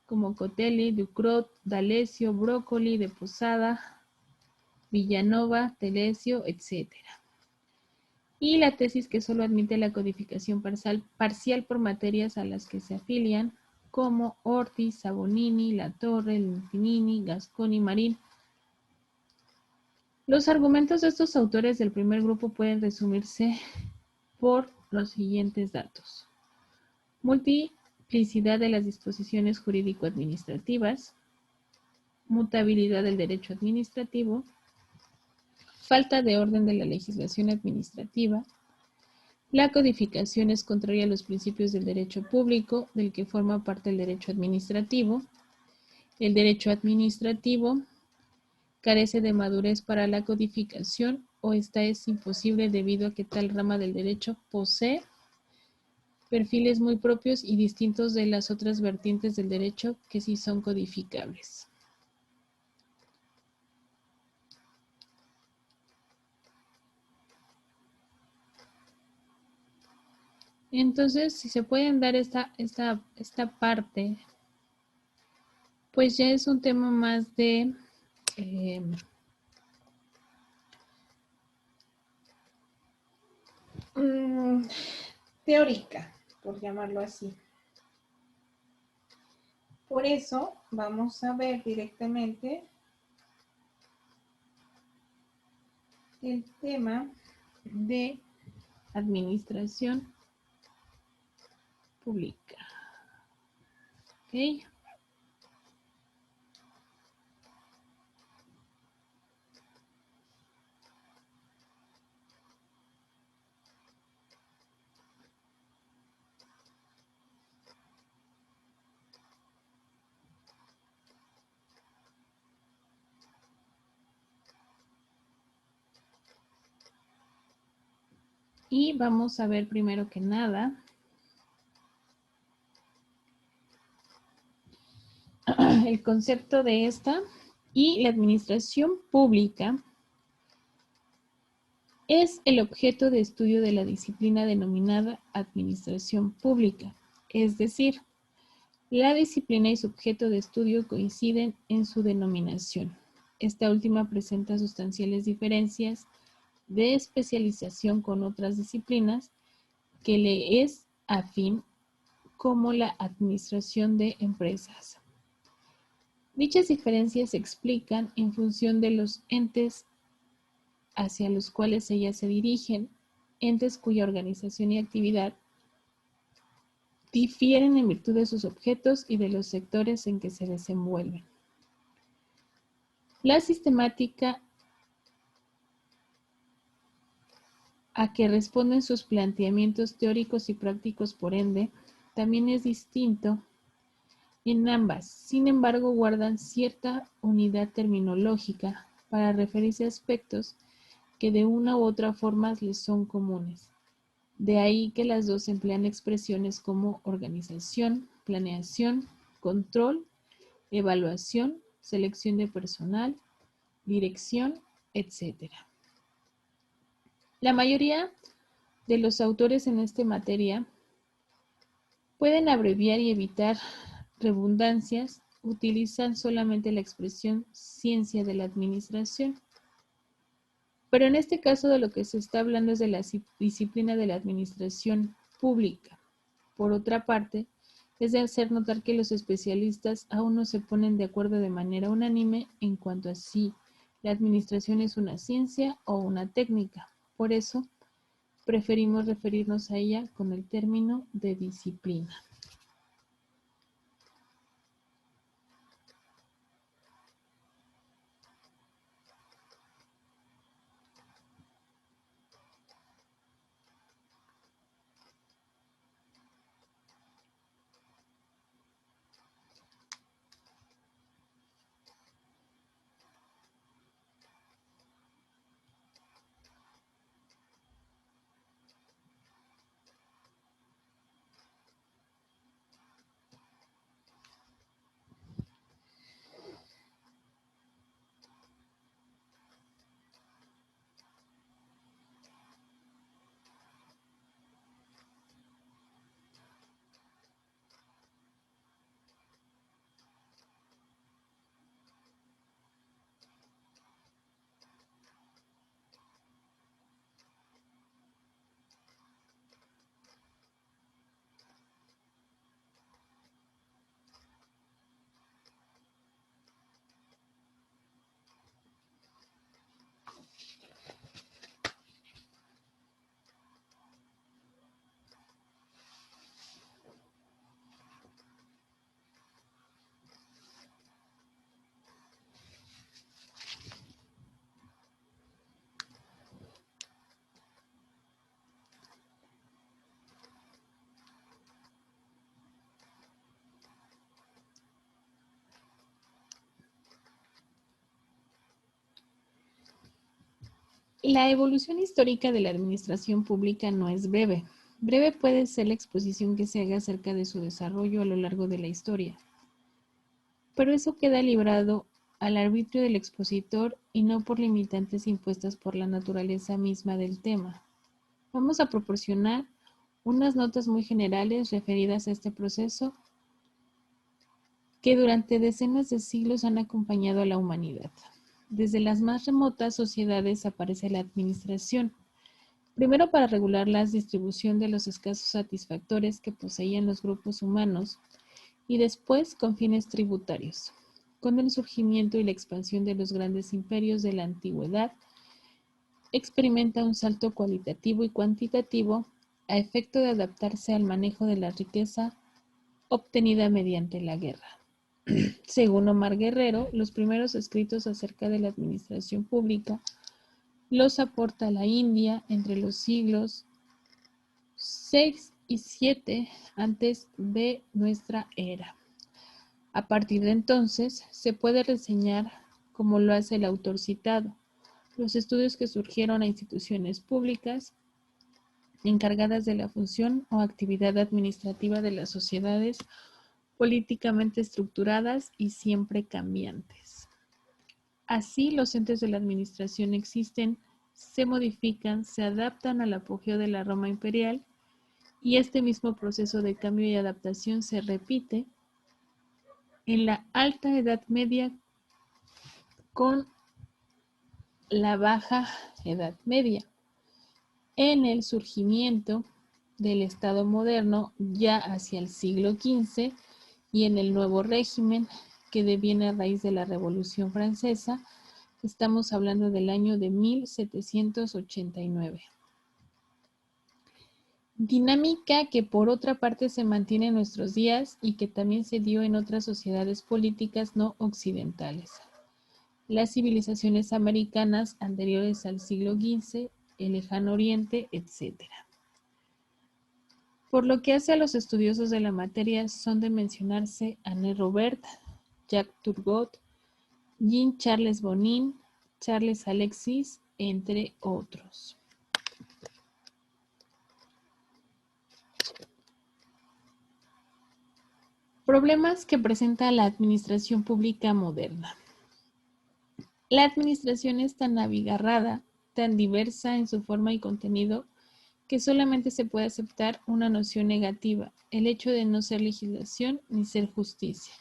como Cotelli, Ducrot, D'Alessio, Broccoli, de Posada, Villanova, Telesio, etc. Y la tesis que solo admite la codificación parcial por materias a las que se afilian, como Ortiz, Sabonini, Latorre, Lentinini, Gasconi, Marín. Los argumentos de estos autores del primer grupo pueden resumirse por los siguientes datos. Multiplicidad de las disposiciones jurídico-administrativas, mutabilidad del derecho administrativo, falta de orden de la legislación administrativa. La codificación es contraria a los principios del derecho público, del que forma parte el derecho administrativo. El derecho administrativo carece de madurez para la codificación o esta es imposible debido a que tal rama del derecho posee perfiles muy propios y distintos de las otras vertientes del derecho que sí son codificables. Entonces, si se pueden dar esta parte, pues ya es un tema más de teórica, por llamarlo así. Por eso vamos a ver directamente el tema de administración pública. ¿Ok? Y vamos a ver primero que nada el concepto de esta y la administración pública es el objeto de estudio de la disciplina denominada administración pública, es decir, la disciplina y su objeto de estudio coinciden en su denominación. Esta última presenta sustanciales diferencias de especialización con otras disciplinas que le es afín, como la administración de empresas. Dichas diferencias se explican en función de los entes hacia los cuales ellas se dirigen, entes cuya organización y actividad difieren en virtud de sus objetos y de los sectores en que se desenvuelven. La sistemática a que responden sus planteamientos teóricos y prácticos, por ende, también es distinto en ambas. Sin embargo, guardan cierta unidad terminológica para referirse a aspectos que de una u otra forma les son comunes. De ahí que las dos emplean expresiones como organización, planeación, control, evaluación, selección de personal, dirección, etc. La mayoría de los autores en esta materia pueden abreviar y evitar redundancias, utilizan solamente la expresión ciencia de la administración. Pero en este caso de lo que se está hablando es de la disciplina de la administración pública. Por otra parte, es de hacer notar que los especialistas aún no se ponen de acuerdo de manera unánime en cuanto a si la administración es una ciencia o una técnica. Por eso, preferimos referirnos a ella con el término de disciplina. La evolución histórica de la administración pública no es breve. Breve puede ser la exposición que se haga acerca de su desarrollo a lo largo de la historia, pero eso queda librado al arbitrio del expositor y no por limitantes impuestas por la naturaleza misma del tema. Vamos a proporcionar unas notas muy generales referidas a este proceso que durante decenas de siglos han acompañado a la humanidad. Desde las más remotas sociedades aparece la administración, primero para regular la distribución de los escasos satisfactores que poseían los grupos humanos y después con fines tributarios. Con el surgimiento y la expansión de los grandes imperios de la antigüedad, experimenta un salto cualitativo y cuantitativo a efecto de adaptarse al manejo de la riqueza obtenida mediante la guerra. Según Omar Guerrero, los primeros escritos acerca de la administración pública los aporta la India entre los siglos 6 y 7 antes de nuestra era. A partir de entonces, se puede reseñar, como lo hace el autor citado, los estudios que surgieron a instituciones públicas encargadas de la función o actividad administrativa de las sociedades políticamente estructuradas y siempre cambiantes. Así, los entes de la administración existen, se modifican, se adaptan al apogeo de la Roma imperial y este mismo proceso de cambio y adaptación se repite en la Alta Edad Media con la Baja Edad Media, en el surgimiento del Estado moderno ya hacia el siglo XV y en el nuevo régimen que deviene a raíz de la Revolución Francesa. Estamos hablando del año de 1789. Dinámica que por otra parte se mantiene en nuestros días y que también se dio en otras sociedades políticas no occidentales. Las civilizaciones americanas anteriores al siglo XV, el Lejano Oriente, etc. Por lo que hace a los estudiosos de la materia son de mencionarse Anne Robert, Jacques Turgot, Jean-Charles Bonin, Charles Alexis, entre otros. Problemas que presenta la administración pública moderna. La administración es tan abigarrada, tan diversa en su forma y contenido, que solamente se puede aceptar una noción negativa, el hecho de no ser legislación ni ser justicia.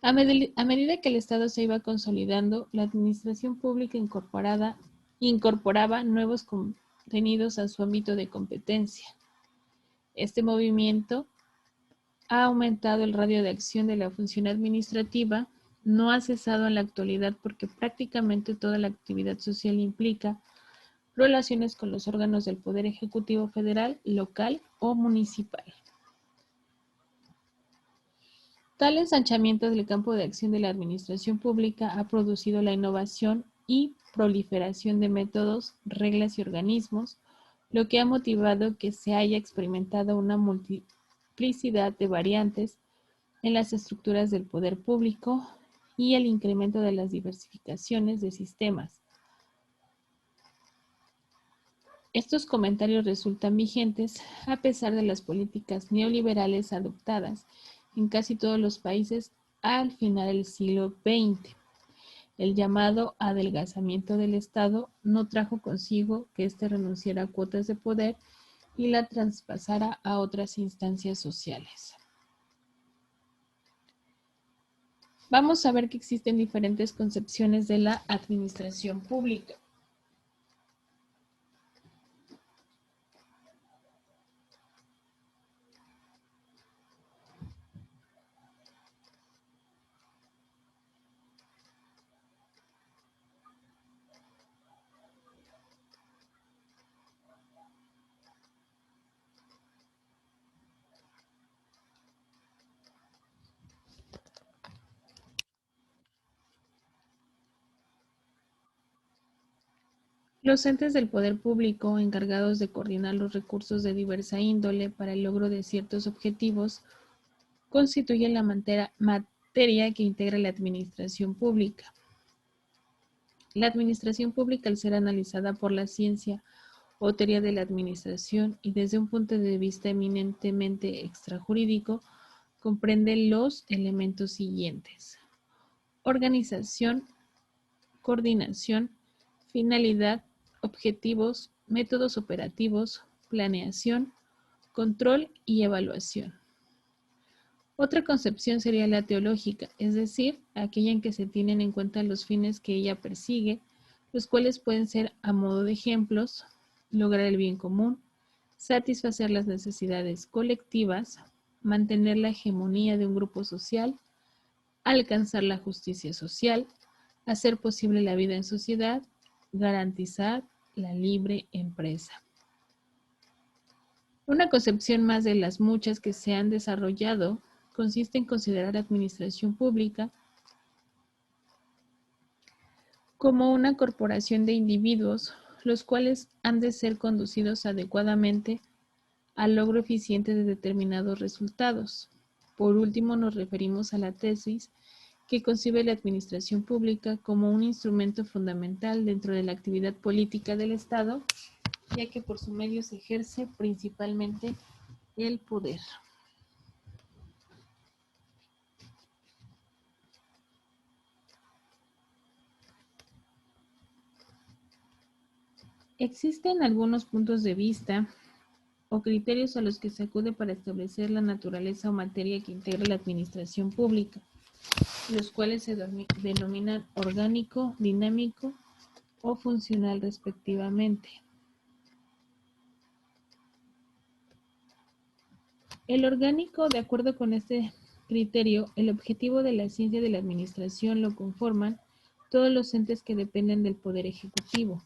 A medida que el Estado se iba consolidando, la administración pública incorporada incorporaba nuevos contenidos a su ámbito de competencia. Este movimiento ha aumentado el radio de acción de la función administrativa, no ha cesado en la actualidad porque prácticamente toda la actividad social implica relaciones con los órganos del Poder Ejecutivo Federal, local o municipal. Tal ensanchamiento del campo de acción de la administración pública ha producido la innovación y proliferación de métodos, reglas y organismos, lo que ha motivado que se haya experimentado una multiplicidad de variantes en las estructuras del poder público y el incremento de las diversificaciones de sistemas. Estos comentarios resultan vigentes a pesar de las políticas neoliberales adoptadas en casi todos los países al final del siglo XX. El llamado adelgazamiento del Estado no trajo consigo que éste renunciara a cuotas de poder y la traspasara a otras instancias sociales. Vamos a ver que existen diferentes concepciones de la administración pública. Los entes del poder público, encargados de coordinar los recursos de diversa índole para el logro de ciertos objetivos, constituyen la materia que integra la administración pública. La administración pública, al ser analizada por la ciencia o teoría de la administración y desde un punto de vista eminentemente extrajurídico, comprende los elementos siguientes: organización, coordinación, finalidad, objetivos, métodos operativos, planeación, control y evaluación. Otra concepción sería la teológica, es decir, aquella en que se tienen en cuenta los fines que ella persigue, los cuales pueden ser, a modo de ejemplos, lograr el bien común, satisfacer las necesidades colectivas, mantener la hegemonía de un grupo social, alcanzar la justicia social, hacer posible la vida en sociedad, garantizar la libre empresa. Una concepción más de las muchas que se han desarrollado consiste en considerar la administración pública como una corporación de individuos, los cuales han de ser conducidos adecuadamente al logro eficiente de determinados resultados. Por último, nos referimos a la tesis que concibe la administración pública como un instrumento fundamental dentro de la actividad política del Estado, ya que por su medio se ejerce principalmente el poder. Existen algunos puntos de vista o criterios a los que se acude para establecer la naturaleza o materia que integra la administración pública, los cuales se denominan orgánico, dinámico o funcional respectivamente. El orgánico, de acuerdo con este criterio, el objetivo de la ciencia de la administración lo conforman todos los entes que dependen del Poder Ejecutivo.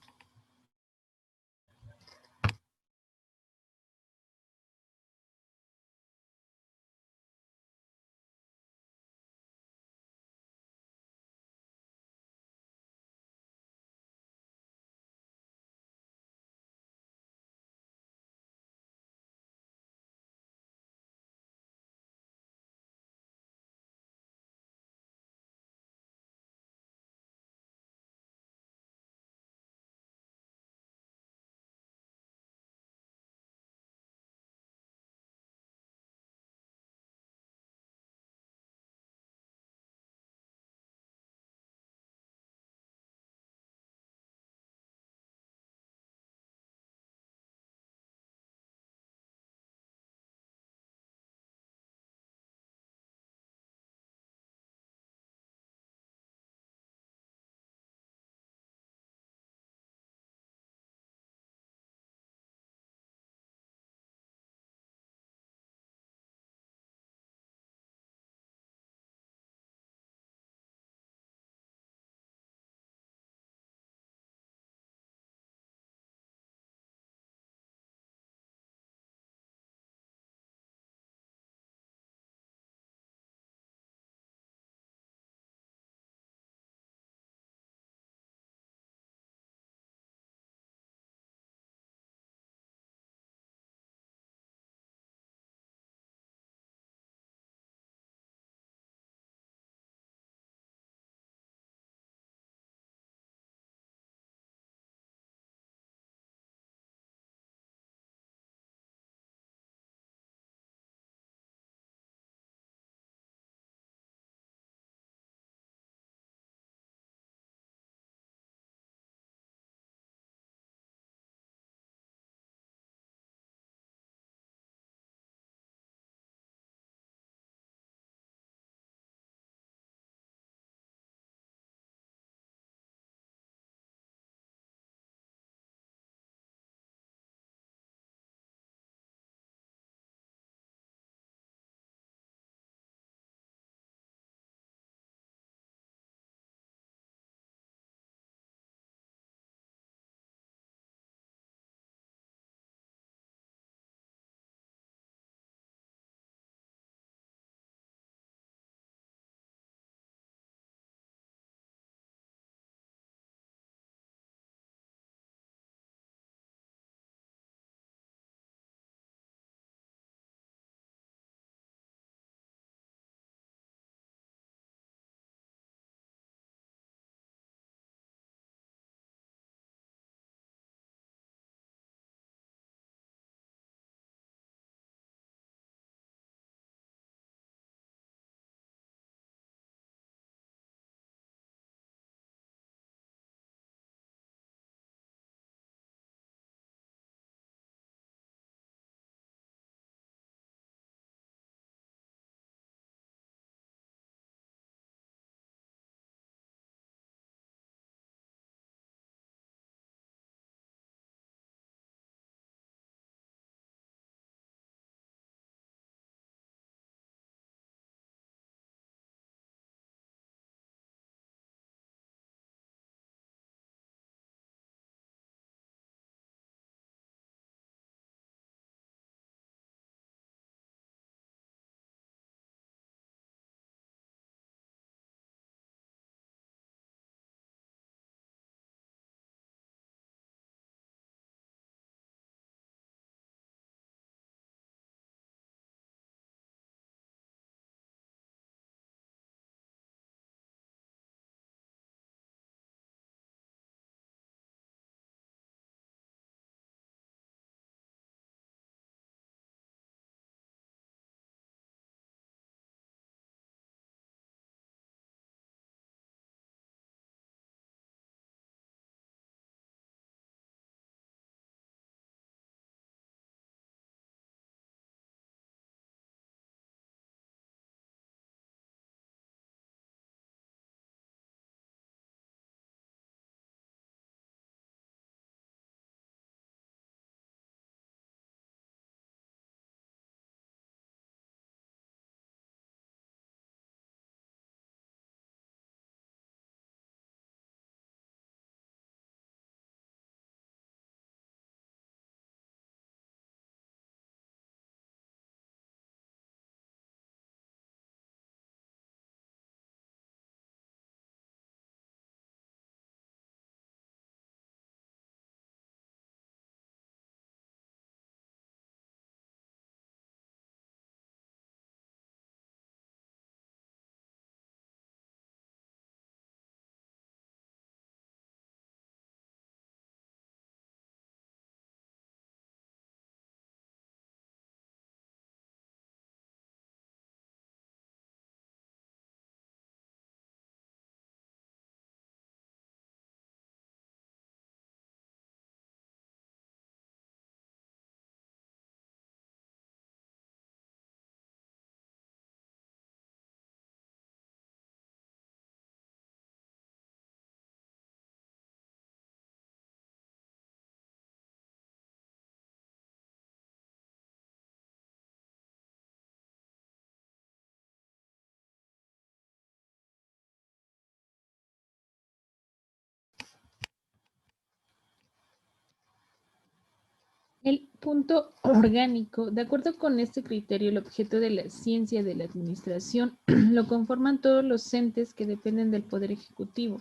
El punto orgánico. De acuerdo con este criterio, el objeto de la ciencia de la administración lo conforman todos los entes que dependen del Poder Ejecutivo,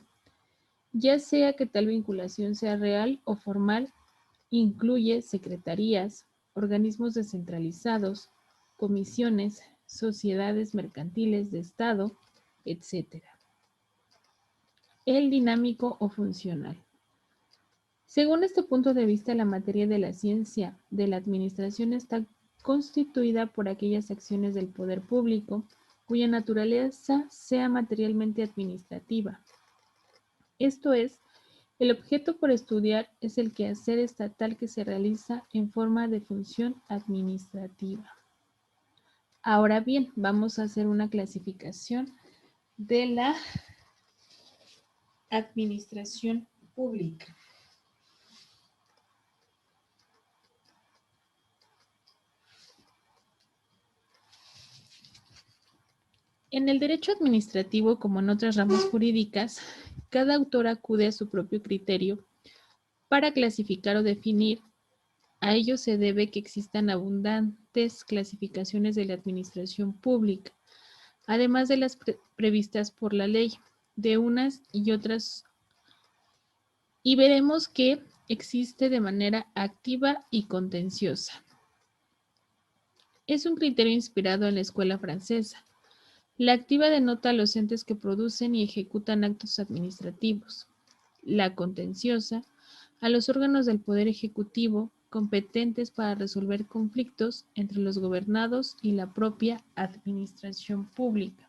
ya sea que tal vinculación sea real o formal. Incluye secretarías, organismos descentralizados, comisiones, sociedades mercantiles de Estado, etc. El dinámico o funcional. Según este punto de vista, la materia de la ciencia de la administración está constituida por aquellas acciones del poder público cuya naturaleza sea materialmente administrativa. Esto es, el objeto por estudiar es el quehacer estatal que se realiza en forma de función administrativa. Ahora bien, vamos a hacer una clasificación de la administración pública. En el derecho administrativo, como en otras ramas jurídicas, cada autor acude a su propio criterio para clasificar o definir. A ello se debe que existan abundantes clasificaciones de la administración pública, además de las previstas por la ley, de unas y otras, y veremos que existe de manera activa y contenciosa. Es un criterio inspirado en la escuela francesa. La activa denota a los entes que producen y ejecutan actos administrativos. La contenciosa a los órganos del Poder Ejecutivo competentes para resolver conflictos entre los gobernados y la propia administración pública,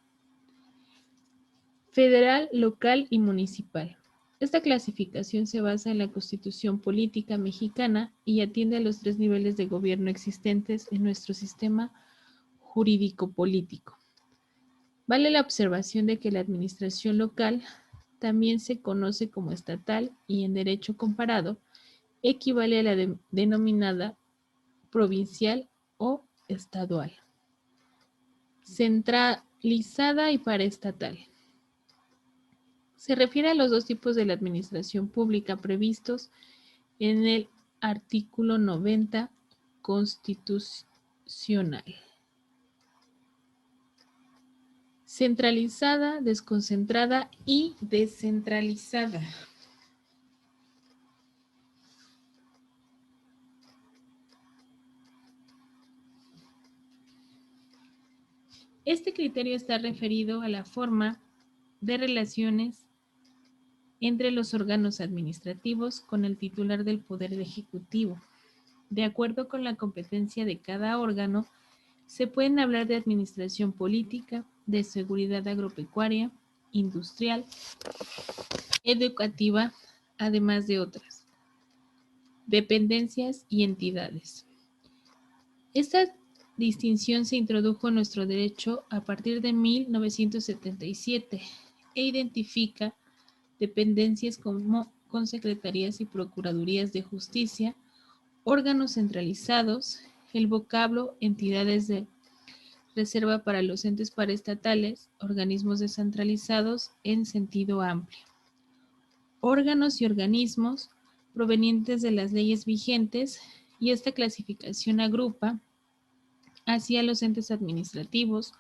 federal, local y municipal. Esta clasificación se basa en la Constitución Política Mexicana y atiende a los 3 niveles de gobierno existentes en nuestro sistema jurídico-político. Vale la observación de que la administración local también se conoce como estatal y en derecho comparado equivale a la denominada provincial o estadual, centralizada y paraestatal. Se refiere a los dos tipos de la administración pública previstos en el artículo 90 constitucional. Centralizada, desconcentrada y descentralizada. Este criterio está referido a la forma de relaciones entre los órganos administrativos con el titular del Poder Ejecutivo. De acuerdo con la competencia de cada órgano, se pueden hablar de administración política, de seguridad agropecuaria, industrial, educativa, además de otras dependencias y entidades. Esta distinción se introdujo en nuestro derecho a partir de 1977 e identifica dependencias como con secretarías y procuradurías de justicia, órganos centralizados, el vocablo entidades de reserva para los entes paraestatales, organismos descentralizados en sentido amplio, órganos y organismos provenientes de las leyes vigentes, y esta clasificación agrupa hacia los entes administrativos.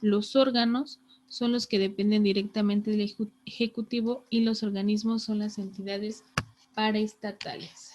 Los órganos son los que dependen directamente del Ejecutivo y los organismos son las entidades paraestatales.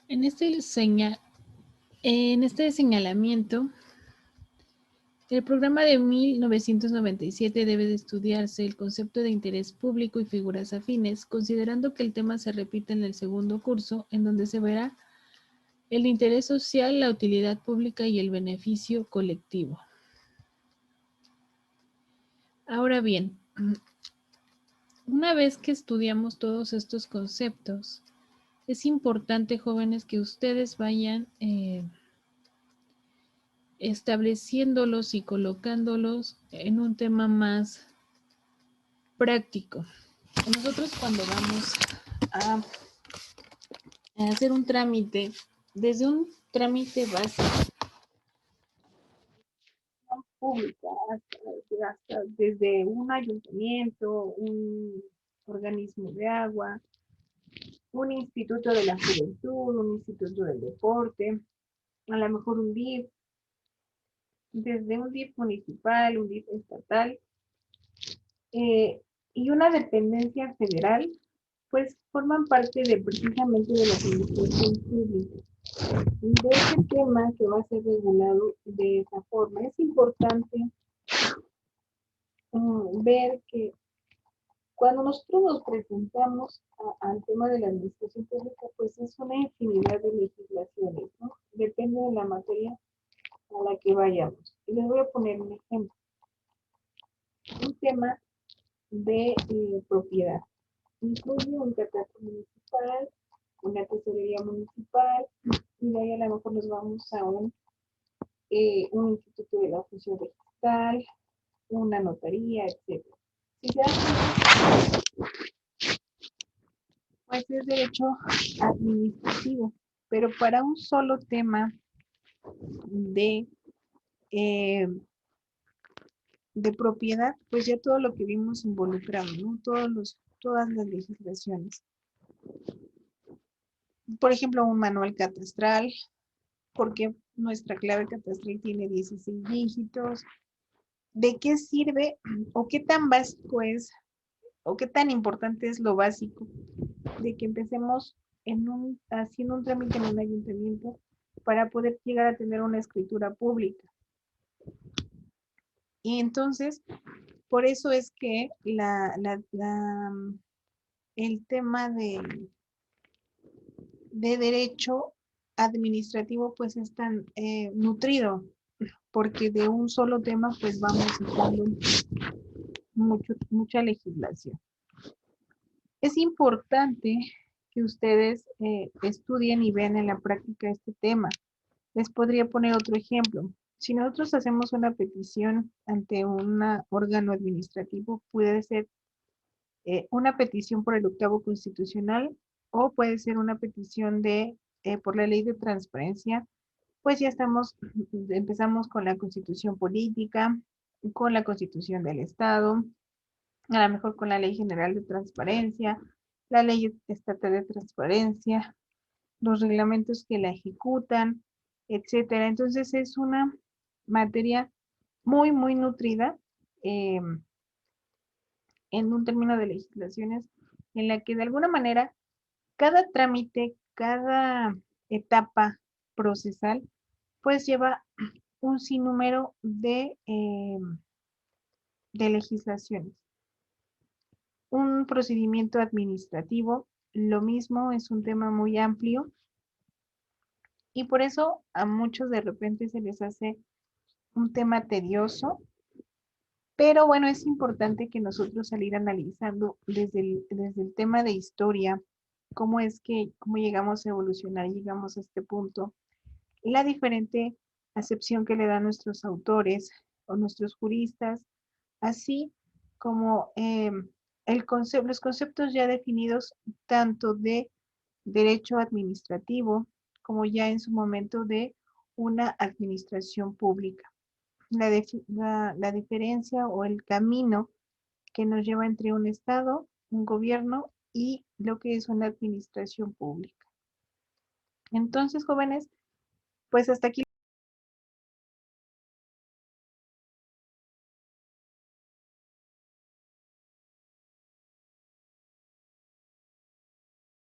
En este señalamiento, el programa de 1997 debe de estudiarse el concepto de interés público y figuras afines, considerando que el tema se repite en el segundo curso, en donde se verá el interés social, la utilidad pública y el beneficio colectivo. Ahora bien, una vez que estudiamos todos estos conceptos, es importante, jóvenes, que ustedes vayan estableciéndolos y colocándolos en un tema más práctico. Nosotros cuando vamos a hacer un trámite, desde un trámite básico Pública, hasta desde un ayuntamiento, un organismo de agua, un instituto de la juventud, un instituto del deporte, a lo mejor un DIF, desde un DIF municipal, un DIF estatal, y una dependencia federal, pues forman parte de precisamente de la administración pública. De ese tema que va a ser regulado de esa forma. Es importante ver que cuando nosotros nos presentamos al tema de la administración pública, pues es una infinidad de legislaciones, ¿no? Depende de la materia a la que vayamos. Y les voy a poner un ejemplo. Un tema de propiedad. Incluye un catastro municipal, una tesorería municipal, y de ahí a lo mejor nos vamos a un instituto de la función registral, una notaría, etc. Si se dan pues es derecho administrativo, pero para un solo tema de, eh, de propiedad, pues ya todo lo que vimos involucrado, ¿no? Todas las legislaciones. Por ejemplo, un manual catastral, porque nuestra clave catastral tiene 16 dígitos. ¿De qué sirve o qué tan básico es o qué tan importante es lo básico de que empecemos haciendo un trámite en un ayuntamiento para poder llegar a tener una escritura pública? Y entonces, por eso es que el tema de derecho administrativo pues es tan nutrido, porque de un solo tema pues vamos sacando mucha legislación. Es importante que ustedes estudien y vean en la práctica este tema. Les podría poner otro ejemplo. Si nosotros hacemos una petición ante un órgano administrativo, puede ser una petición por el 8º constitucional o puede ser una petición por la ley de transparencia, pues ya empezamos con la constitución política, con la constitución del Estado, a lo mejor con la ley general de transparencia, la ley estatal de transparencia, los reglamentos que la ejecutan, etcétera. Entonces es una materia muy, muy nutrida en un término de legislaciones en la que de alguna manera cada trámite, cada etapa procesal, pues lleva un sinnúmero de legislaciones. Un procedimiento administrativo, lo mismo, es un tema muy amplio y por eso a muchos de repente se les hace un tema tedioso, pero bueno, es importante que nosotros salir analizando desde el tema de historia, cómo llegamos a evolucionar, llegamos a este punto, la diferente acepción que le dan nuestros autores o nuestros juristas, así como los conceptos ya definidos tanto de derecho administrativo como ya en su momento de una administración pública. La diferencia o el camino que nos lleva entre un Estado, un gobierno y lo que es una administración pública. Entonces, jóvenes, pues hasta aquí